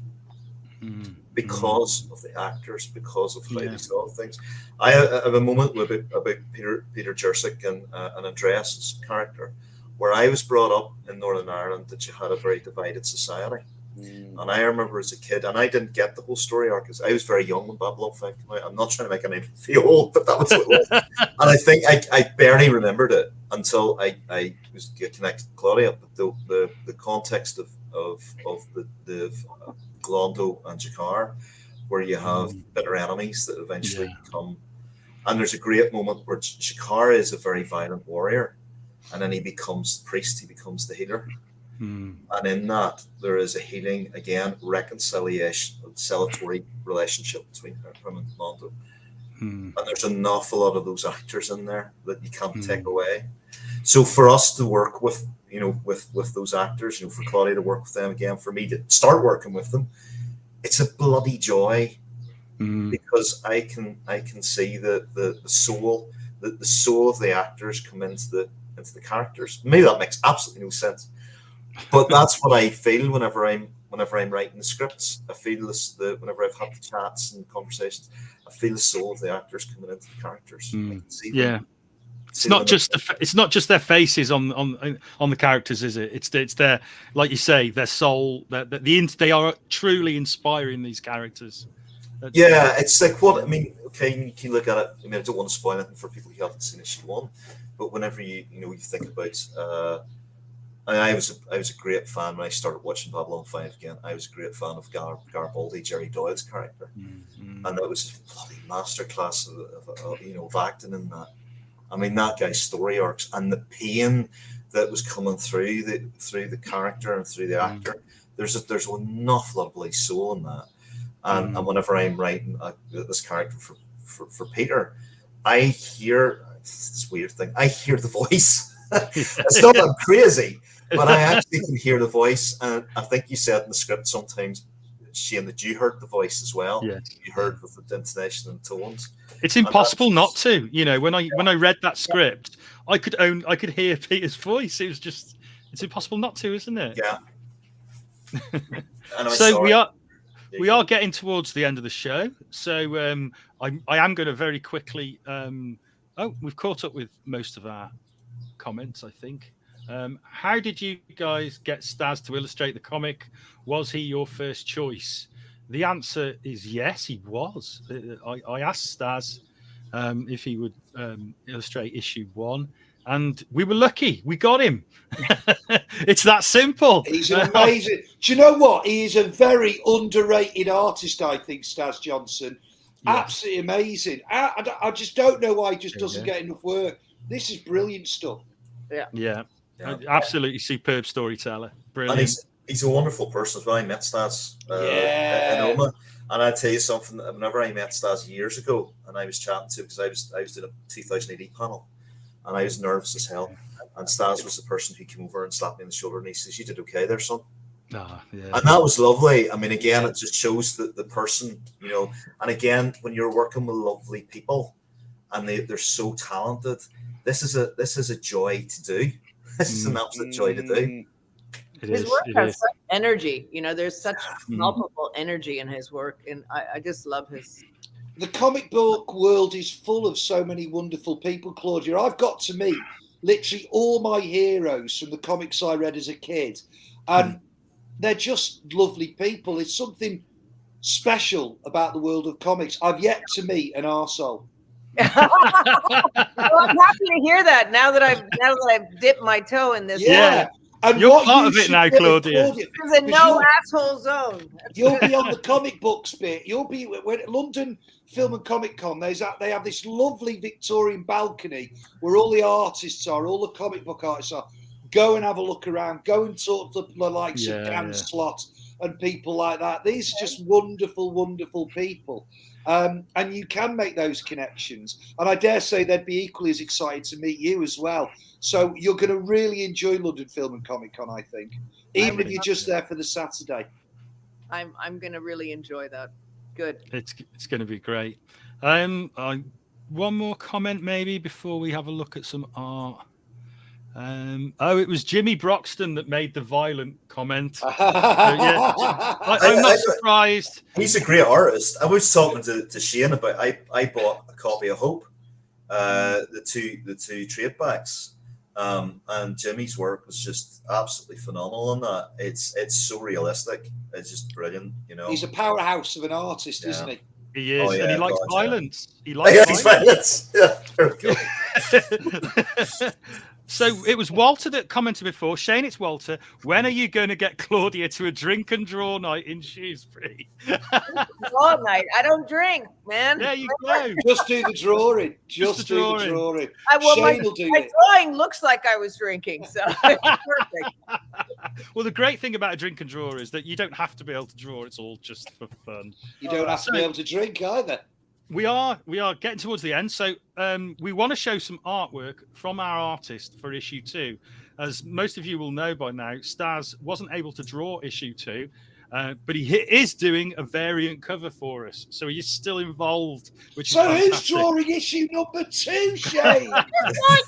Because of the actors, because of how they saw things. I have a moment about Peter Jurczyk and Andreas' character, where I was brought up in Northern Ireland that you had a very divided society. And I remember as a kid, and I didn't get the whole story arc because I was very young when Babylon 5 came out. I'm not trying to make anyone feel old, but that was what it was. And I think I barely remembered it until I was connected to Claudia. But the context of the Glondo and Jakar, where you have bitter enemies that eventually become. And there's a great moment where Jakar is a very violent warrior, and then he becomes the priest, he becomes the healer. And in that, there is a healing, again, reconciliation, celebratory relationship between him and Glondo. And there's an awful lot of those actors in there that you can't take away. So for us to work with, with those actors, for Claudia to work with them again, for me to start working with them, it's a bloody joy because I can see the soul, the soul of the actors come into the characters. Maybe that makes absolutely no sense, but that's what I feel whenever I'm writing the scripts. I feel this whenever I've had the chats and conversations. I feel the soul of the actors coming into the characters. It's not just their faces on the characters, is it? It's their, like you say, their soul. They are truly inspiring these characters. It's like what I mean. Okay, you can look at it. I mean, I don't want to spoil anything for people who haven't seen issue 1, but whenever you think about, I was a great fan when I started watching Babylon 5 again. I was a great fan of Garibaldi, Jerry Doyle's character, and that was a bloody masterclass of acting in that. I mean, that guy's story arcs and the pain that was coming through the character and through the actor. There's an awful lot of bloody soul in that. And whenever I'm writing this character for Peter, I hear this weird thing. I hear the voice. It's not that I'm crazy, but I actually can hear the voice. And I think you said in the script sometimes, Shane, that you heard the voice as well. Yes. You heard with the intonation and tones. It's impossible not to. When I read that script, I could hear Peter's voice. It's impossible not to, isn't it? Yeah. So we are getting towards the end of the show. So I am going to very quickly. We've caught up with most of our comments, I think. How did you guys get Stas to illustrate the comic? Was he your first choice? the answer is yes, he was. I asked Stas if he would illustrate issue 1, and we were lucky. We got him. It's that simple. He's an amazing. Do you know what? He is a very underrated artist, I think, Stas Johnson. Yeah. Absolutely amazing. I just don't know why he just doesn't get enough work. This is brilliant stuff. Yeah. Absolutely superb storyteller. Brilliant. And he's a wonderful person as well. I met Stas in Oma. And I tell you something, whenever I met Stas years ago, and I was chatting to him because I was doing a 2000 AD panel, and I was nervous as hell. And Stas was the person who came over and slapped me on the shoulder, and he says, "You did okay there, son." And that was lovely. I mean, again, it just shows that the person, you know, and again, when you're working with lovely people and they're so talented, this is a joy to do. This is an absolute joy to do. His work has such energy. You know, there's such palpable energy in his work, and I just love his. The comic book world is full of so many wonderful people, Claudia. I've got to meet literally all my heroes from the comics I read as a kid, and they're just lovely people. It's something special about the world of comics. I've yet to meet an arsehole. Well, I'm happy to hear that now that I've dipped my toe in this. Yeah. And you're part of it now, Claudia. There's a no asshole zone. You'll be on the comic books bit. You'll be when London Film and Comic Con. They have this lovely Victorian balcony where all the artists are, all the comic book artists are. Go and have a look around. Go and talk to the likes of Can Slot and people like that. These are just wonderful, wonderful people. And you can make those connections. And I dare say they'd be equally as excited to meet you as well. So you're going to really enjoy London Film and Comic Con, I think, even if you're just there for the Saturday. I'm going to really enjoy that. Good. It's going to be great. One more comment maybe before we have a look at some art. It was Jimmy Broxton that made the violent comment. I'm not surprised. He's a great artist. I was talking to Shane about I bought a copy of Hope, the two trade backs, and Jimmy's work was just absolutely phenomenal on that. It's so realistic. It's just brilliant, you know. He's a powerhouse of an artist, isn't he? He is, and he likes violence. He likes violence. Yeah, there we go. So it was Walter that commented before. Shane, it's Walter. When are you going to get Claudia to a drink and draw night in Shrewsbury? Draw night? I don't drink, man. There you go. Just do the drawing. Just do the drawing. Shane will do it. My drawing looks like I was drinking, so it's perfect. Well, the great thing about a drink and draw is that you don't have to be able to draw. It's all just for fun. You don't have to be able to drink either. We are getting towards the end, so we want to show some artwork from our artist for issue 2. As most of you will know by now, Stas wasn't able to draw issue 2, but he is doing a variant cover for us, so he is still involved. Which so is who's drawing issue number 2, Shane?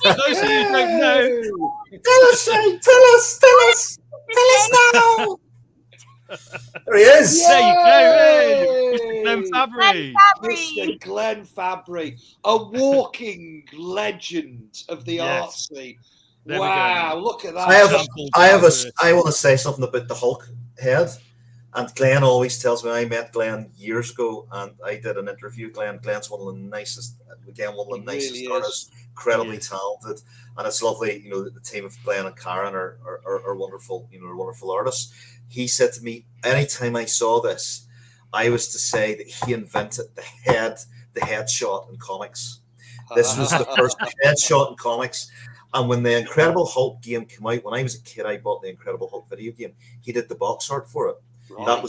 For those of you who don't know, tell us, Shane. Tell us now. There he is. There you go. Hey, Mr. Glenn Fabry. Mr. Glenn Fabry, a walking legend of the art scene. Wow, look at that. I want to say something about the Hulk head. And Glenn always tells me, I met Glenn years ago and I did an interview. Glenn's one of the nicest, artists, incredibly talented. And it's lovely, you know, the team of Glenn and Karen are wonderful, you know, wonderful artists. He said to me, anytime I saw this, I was to say that he invented the headshot in comics. This was the first headshot in comics. And when the Incredible Hulk game came out, when I was a kid, I bought the Incredible Hulk video game. He did the box art for it. Right. That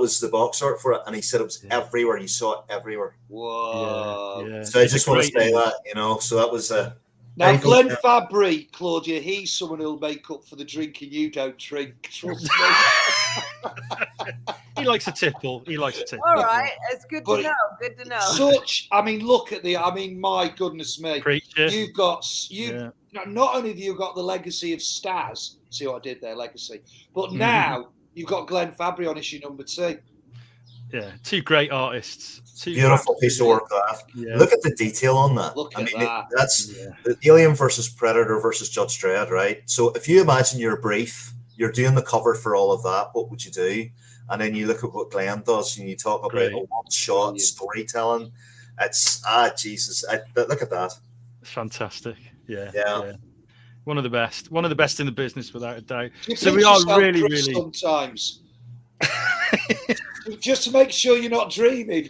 was the box art for it, and he said it was everywhere. You saw it everywhere. Whoa! Yeah. So I just want to say that, you know. So that was now Glenn Fabry, Claudia. He's someone who'll make up for the drinking you don't drink. Trust me. He likes a tipple. All right, it's good to know. Good to know. Look at my goodness me. Preacher. Not only have you got the legacy of Stas. See what I did there, legacy, but now. You've got Glenn Fabry on issue number 2. Yeah, 2 great artists. Beautiful piece of work that. Yeah. Look at the detail on that. Look at that. That's the Alien versus Predator versus Judge Dredd, right? So if you imagine your brief, you're doing the cover for all of that, what would you do? and then you look at what Glenn does, and you talk about Great. a one-shot Brilliant. storytelling. It's Jesus! Look at that. Fantastic. Yeah. Yeah. One of the best in the business, without a doubt. You So pinch we are yourself, really, Chris, really. sometimes. Just to make sure you're not dreaming.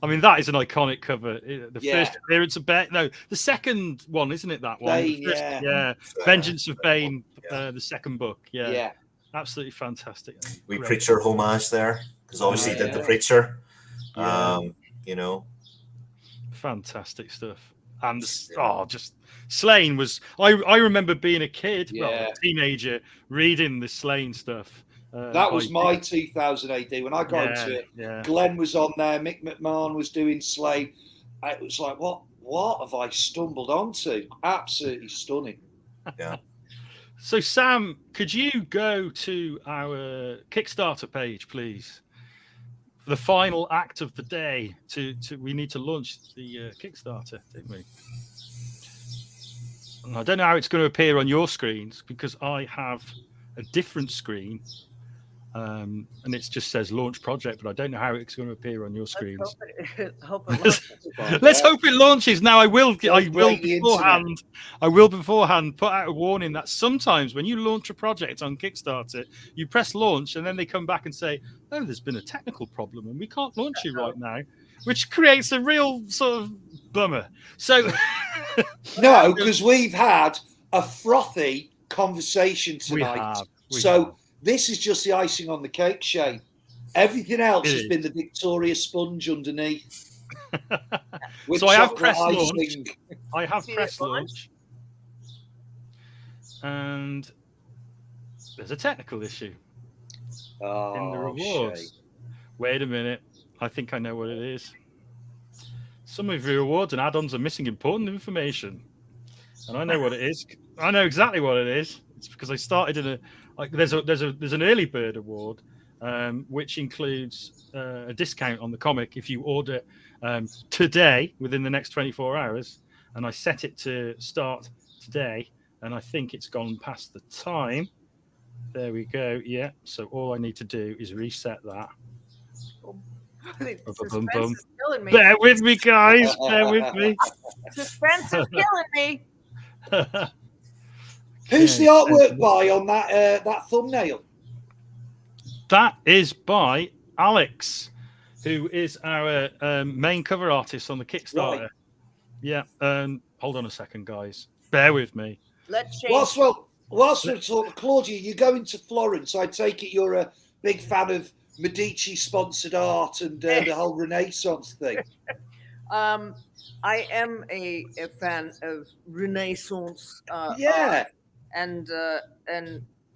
I mean, that is an iconic cover. The Yeah. first appearance of Bane. No, the second one, isn't it? That one. Bane, The first- yeah. Vengeance of Bane, Yeah. the second book. Yeah. Yeah. Absolutely fantastic. We Great. preacher homage there because obviously he did the Yeah. preacher. Yeah. You know, Fantastic stuff. And just Slane was. I remember being a kid, well, Yeah. a teenager, reading the Slane stuff. That was my 2000 AD when I got into it. Yeah. Glenn was on there. Mick McMahon was doing Slade. It was like, what have I stumbled onto? Absolutely stunning. yeah. So, Sam, could you go to our Kickstarter page, please? For the final act of the day, we need to launch the Kickstarter, don't we? And I don't know how it's going to appear on your screens because I have a different screen, and it just says launch project, but I don't know how it's going to appear on your screens. Let's hope it launches. Now, I will beforehand put out a warning that sometimes when you launch a project on Kickstarter, you press launch and then they come back and say, "Oh, there's been a technical problem and we can't launch you right now," which creates a real sort of bummer. So, no, because we've had a frothy conversation tonight. We have. This is just the icing on the cake, Shane. Everything else has is. been the Victoria sponge underneath. So I have pressed icing. launch. I have pressed launch. And there's a technical issue in the rewards. Shane. Wait a minute. I think I know what it is. Some of your rewards and add-ons are missing important information. And I know what it is. I know exactly what it is. It's because I started in there's an early bird award, which includes a discount on the comic if you order today within the next 24 hours. And I set it to start today, and I think it's gone past the time. There we go. Yeah. So all I need to do is reset that. Suspense is killing me. Bear with me, guys. Bear with me. Suspense is killing me. Who's the artwork by on that thumbnail? That is by Alex, who is our main cover artist on the Kickstarter. Right. Yeah. Hold on a second, guys. Bear with me. Let's change. Whilst we're talking, Claudia, you're going to Florence. I take it you're a big fan of Medici-sponsored art and the whole Renaissance thing. I am a fan of Renaissance art and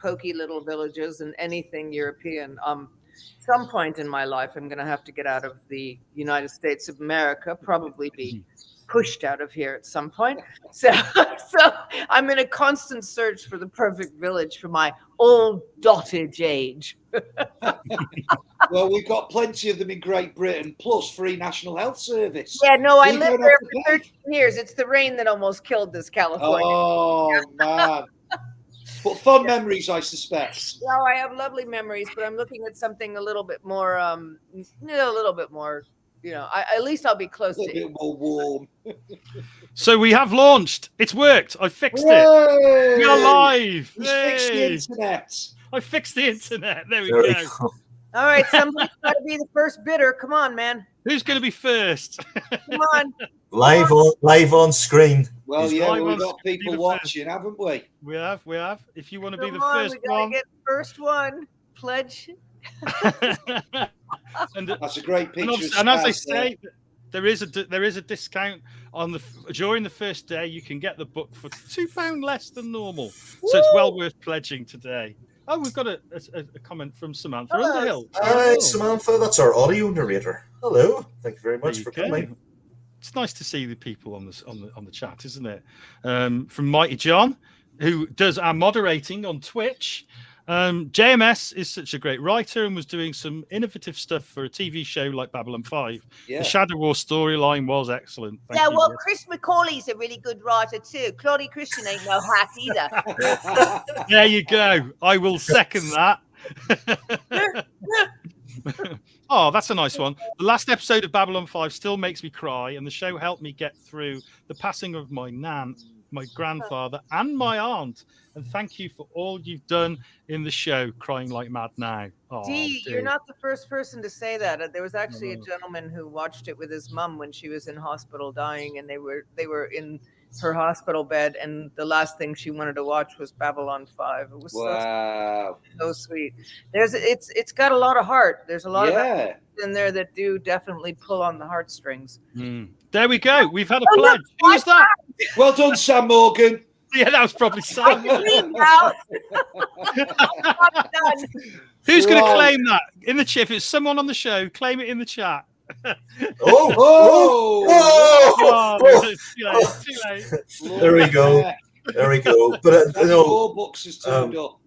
pokey little villages and anything European. Some point in my life, I'm going to have to get out of the United States of America, probably be pushed out of here at some point. So I'm in a constant search for the perfect village for my old dotage age. Well, we've got plenty of them in Great Britain, plus free National Health Service. Yeah, no, I lived there for 13 years. It's the rain that almost killed this California. Oh, man. But fond memories, I suspect. Well, I have lovely memories, but I'm looking at something a little bit more, at least I'll be close to it. A bit more warm. So we have launched. It's worked. I fixed it. We are live. He's fixed the internet. I fixed the internet. There we go. All right, somebody's got to be the first bidder. Come on, man. Who's going to be first? Come on. Live on screen. Well, He's yeah, live we've on got people watching, haven't we? We have. If you want to be the Come on, first we gotta one. get first one. Pledge. And That's a great picture. and as I say, there is a discount on during the first day. You can get the book for £2 less than normal, so it's well worth pledging today. Oh, we've got a comment from Samantha Underhill. Hi, Samantha. That's our audio narrator. Hello. Thank you very much for coming. It's nice to see the people on the chat, isn't it? From Mighty John, who does our moderating on Twitch. JMS is such a great writer and was doing some innovative stuff for a TV show like Babylon 5. Yeah. The Shadow War storyline was excellent. Thank you. Well, Chris McCauley's a really good writer too. Claudia Christian ain't no hack either. There you go. I will second that. Oh, that's a nice one. The last episode of Babylon 5 still makes me cry, and the show helped me get through the passing of my nan, my grandfather, and my aunt. And thank you for all you've done in the show. Crying like mad now. Oh, Dee, you're not the first person to say that. There was actually a No. gentleman who watched it with his mum when she was in hospital dying, and they were in her hospital bed, and the last thing she wanted to watch was Babylon 5. It was Wow. so sweet. It's got a lot of heart. There's a lot of Yeah. episodes in there that do definitely pull on the heartstrings. There we go. We've had a Oh, pledge. look, Who's that? Well done, Sam Morgan. Yeah, that was probably Sam. Now. Done. Who's going to Right. claim that in the chat? If it's someone on the show, claim it in the chat. Oh, Oh. It's too late. There we go. There we go. But Four books has turned up.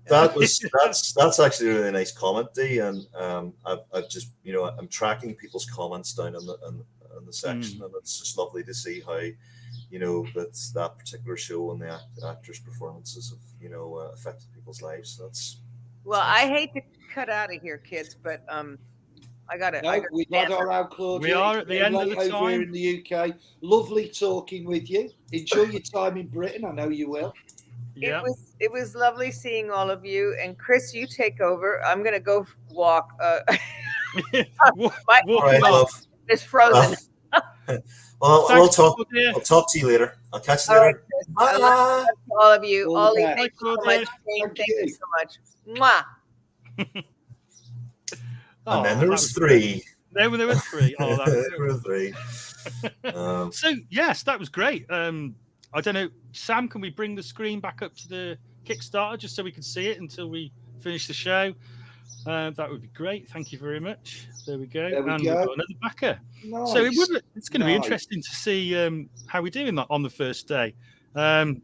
that's actually a really nice comment, Dee, and I've just I'm tracking people's comments down in the section, and it's just lovely to see how that particular show and the actors' performances have affected people's lives. Well, I hate to cut out of here, kids, but I got it. No, we've had our out, Claudia. We are at the end of the over time. here in the UK. Lovely talking with you. Enjoy your time in Britain. I know you will. Yeah. It was lovely seeing all of you. And Chris, you take over. I'm gonna go walk. Walk All right, along. love. It's frozen. Well, Thanks, I'll Claudia. talk to you later. I'll catch you All right, later. Chris. I love all of you. All the Ollie, best. thank you so Claudia. much. Jane, Thank thank you. you so much. Mwah. And then Oh, there that was three. There were three. Oh, that was There were three. So yes, that was great. I don't know, Sam, can we bring the screen back up to the Kickstarter just so we can see it until we finish the show? That would be great. Thank you very much. There we go. There we and go. we've got another backer. Nice. So it's going to be Nice. interesting to see how we do in that on the first day.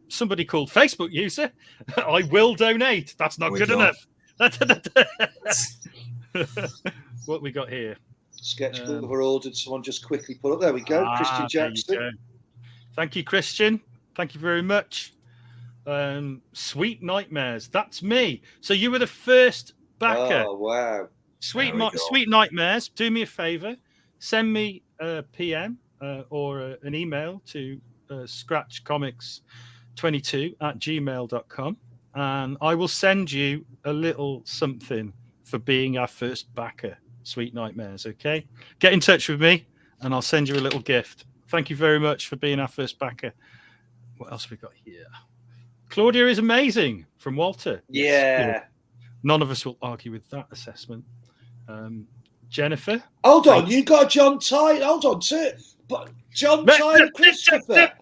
Somebody called Facebook user, I will donate. That's not We good don't. enough. What we got here? Sketch cover ordered. Someone just quickly put up. There we go. Christian There you Jackson. go. Thank you, Christian. Thank you very much. Sweet Nightmares. That's me. So you were the first backer. Oh wow. Sweet, There we go. Sweet Nightmares. Do me a favor. Send me a PM or an email to scratchcomics22@gmail.com, and I will send you a little something for being our first backer. Sweet Nightmares. Okay. Get in touch with me, and I'll send you a little gift. Thank you very much for being our first backer. What else have we got here? Claudia is amazing from Walter. Yeah. None of us will argue with that assessment. Jennifer. Hold on. You got John Tyler. Hold on. But John Tyler Christopher.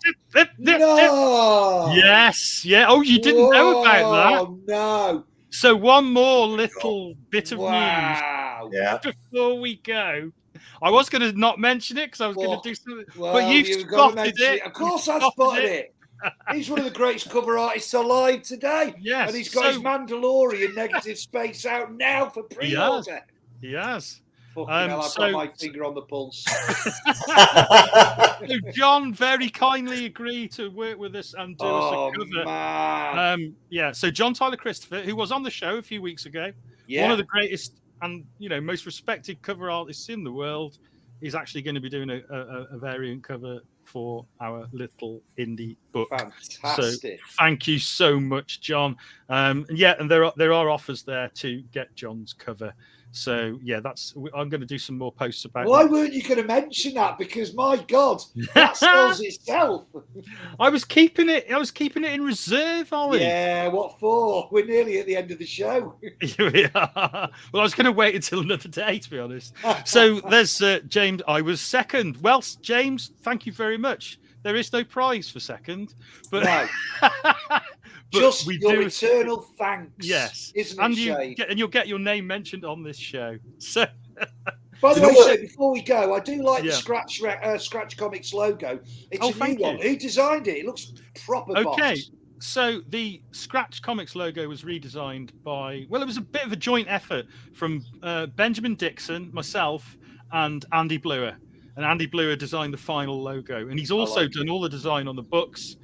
No. Yes. Yeah. Oh, you didn't know about that. Oh no. So one more little bit of news Wow. Yeah. before we go. I was going to not mention it because I was going to do something, Well, but you've got to spotted mention it. Of course, You've I spotted it. He's one of the greatest cover artists alive today. Yes. And he's got his Mandalorian Negative Space out now for pre-order. He has. Fucking hell, I've so- got my finger on the pulse. So John very kindly agreed to work with us and do Oh, us a cover. man. Yeah. So John Tyler Christopher, who was on the show a few weeks ago, Yeah. one of the greatest and most respected cover artists in the world, is actually going to be doing a variant cover for our little indie book. Fantastic. So thank you so much, John. And there are offers there to get John's cover. So yeah, I'm going to do some more posts about Why that. weren't you going to mention that? Because my God, that sells itself. I was keeping it in reserve, Ollie. Yeah, what for? We're nearly at the end of the show. Well, I was going to wait until another day, to be honest. So there's James. I was second. Well, James, thank you very much. There is no prize for second, but, No. but Just we your do. eternal thanks. Yes, Isn't and it, Shane? you'll get your name mentioned on this show. So By the You know way, what? Shane, before we go, I do like Yeah. the Scratch Comics logo. It's Oh, a new thank one. you. Who designed it? It looks proper Okay. boss. So the Scratch Comics logo was redesigned by, it was a bit of a joint effort from Benjamin Dixon, myself, and Andy Bluer. And Andy Bluer designed the final logo. And he's also like done all the design on the books.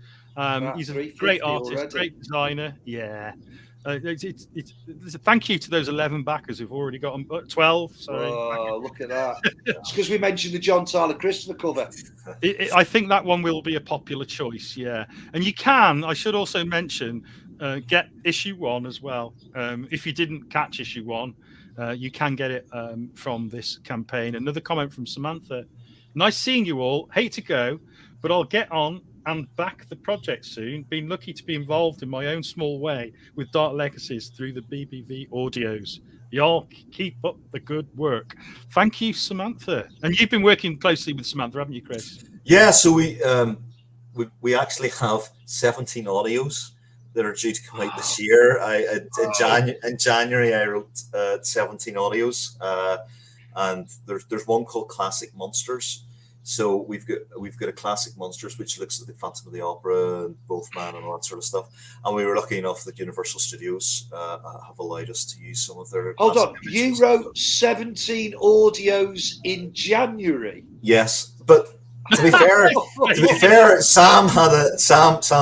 He's a 350 great artist, already. great designer. Yeah. It's a thank you to those 11 backers who've already got 12. Sorry. Oh, look at that. It's because we mentioned the John Tyler Christopher cover. I think that one will be a popular choice, yeah. And you can, I should also mention, get issue 1 as well. If you didn't catch issue 1, you can get it from this campaign. Another comment from Samantha. Nice seeing you all. Hate to go, but I'll get on and back the project soon. Been lucky to be involved in my own small way with Dark Legacies through the BBV audios. Y'all keep up the good work. Thank you, Samantha. And you've been working closely with Samantha, haven't you, Chris? Yeah, so we actually have 17 audios that are due to come out this year. In January, I wrote 17 audios, and there's one called Classic Monsters. So we've got a Classic Monsters, which looks at the Phantom of the Opera and Wolfman and all that sort of stuff. And we were lucky enough that Universal Studios have allowed us to use some of their. Hold on, you wrote 17 audios in January. Yes, but to be fair, Sam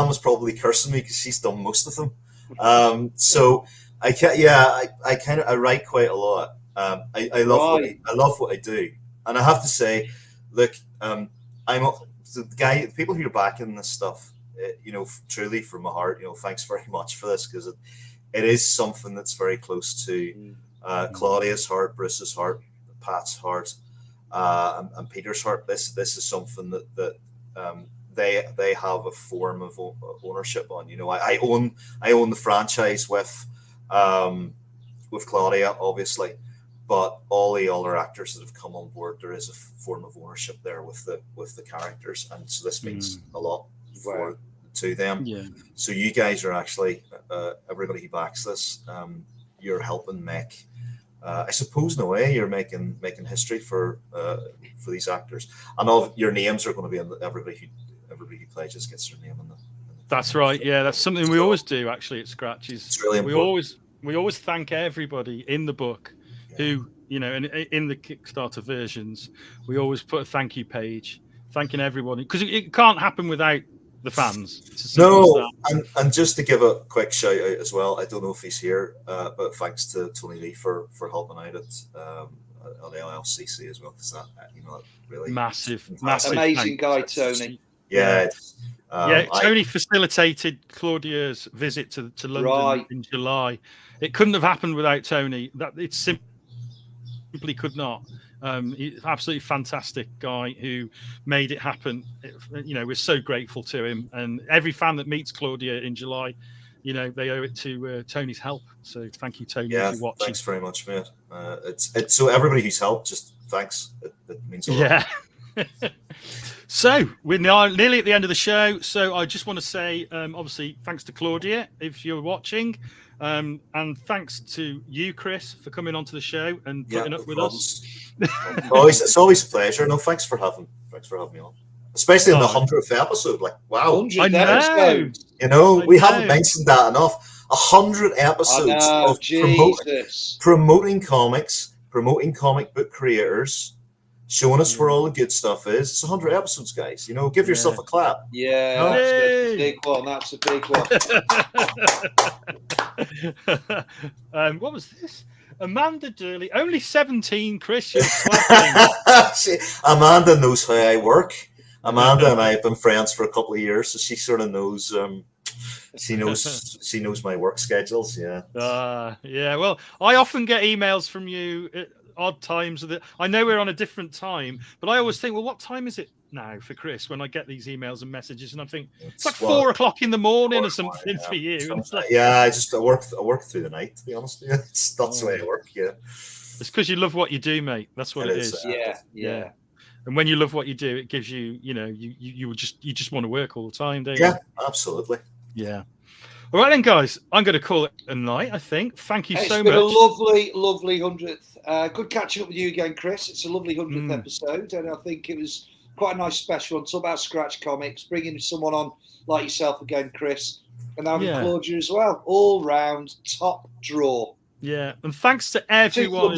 was probably cursing me because she's done most of them. So I write quite a lot. I love what I do, and I have to say, look, I'm the people who are backing this stuff, truly from my heart, thanks very much for this, because it is something that's very close to Claudia's heart, Bruce's heart, Pat's heart, and Peter's heart. This is something that they have a form of ownership on. I own the franchise with Claudia, obviously. But all the other actors that have come on board, there is a form of ownership there with the characters, and so this means a lot to them. Yeah. So you guys are actually everybody who backs this. You're helping make, I suppose, in a way, you're making history for these actors, and all your names are going to be in everybody who pledges gets their name in the. That's right. Yeah, that's something we always do actually at Scratches. It's really important. We always thank everybody in the book. Who, and in the Kickstarter versions, we always put a thank you page, thanking everyone, because it can't happen without the fans. No, and just to give a quick shout out as well, I don't know if he's here, but thanks to Tony Lee for helping out at the LLCC as well, because that really massive, amazing guy, Tony. Yeah. Tony facilitated Claudia's visit to London in July. It couldn't have happened without Tony. That it's simply could not. He's an absolutely fantastic guy who made it happen. We're so grateful to him, and every fan that meets Claudia in July, they owe it to Tony's help. So thank you, Tony, for watching. Thanks very much, mate. It's so everybody who's helped, just thanks. It means a lot. Yeah. So we're now nearly at the end of the show. So I just want to say, obviously, thanks to Claudia if you're watching, and thanks to you, Chris, for coming onto the show and putting up with us. It's always a pleasure. No, thanks for having me on, especially in the 100th episode. Like, wow, 100th episode. We haven't mentioned that enough. 100 episodes of promoting comics, promoting comic book creators. Showing us where all the good stuff is. It's 100 episodes, guys. Give yourself a clap. Yeah, that's a big one. That's a big one. What was this? Amanda Durley, only 17, Chris. Amanda knows how I work. Amanda and I have been friends for a couple of years, so she sort of knows. She knows my work schedules. Yeah. Yeah. Well, I often get emails from you at odd times. I know we're on a different time, but I always think, well, what time is it now for Chris when I get these emails and messages? And I think it's like 4 o'clock in the morning or something for you. It's like, I work through the night, to be honest with you. That's the way I work. Yeah. It's because you love what you do, mate. That's what it is. Yeah. And when you love what you do, it gives you, you just want to work all the time, don't you? Yeah, absolutely. Yeah. All right then, guys. I'm going to call it a night, I think. Thank you so much. It's been a lovely, lovely 100th. Good catching up with you again, Chris. It's a lovely 100th episode, and I think it was quite a nice special one. Talk about Scratch Comics, bringing someone on like yourself again, Chris, and having Claudia as well. All round top draw. Yeah, and thanks to everyone.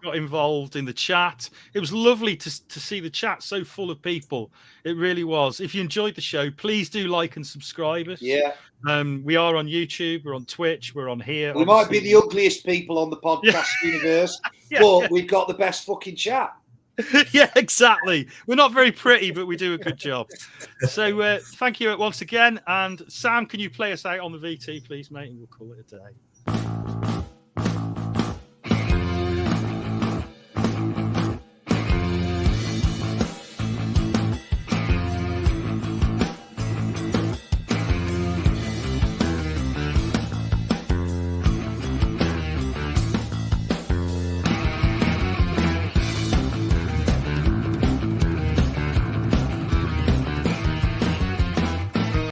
got involved in the chat. It was lovely to see the chat so full of people. It really was. If you enjoyed the show, please do like and subscribe us. Yeah. We are on YouTube, we're on Twitch, we're on here. We might be the ugliest people on the podcast universe, but we've got the best fucking chat. Yeah, exactly. We're not very pretty, but we do a good job. So thank you once again. And Sam, can you play us out on the VT, please, mate? And we'll call it a day.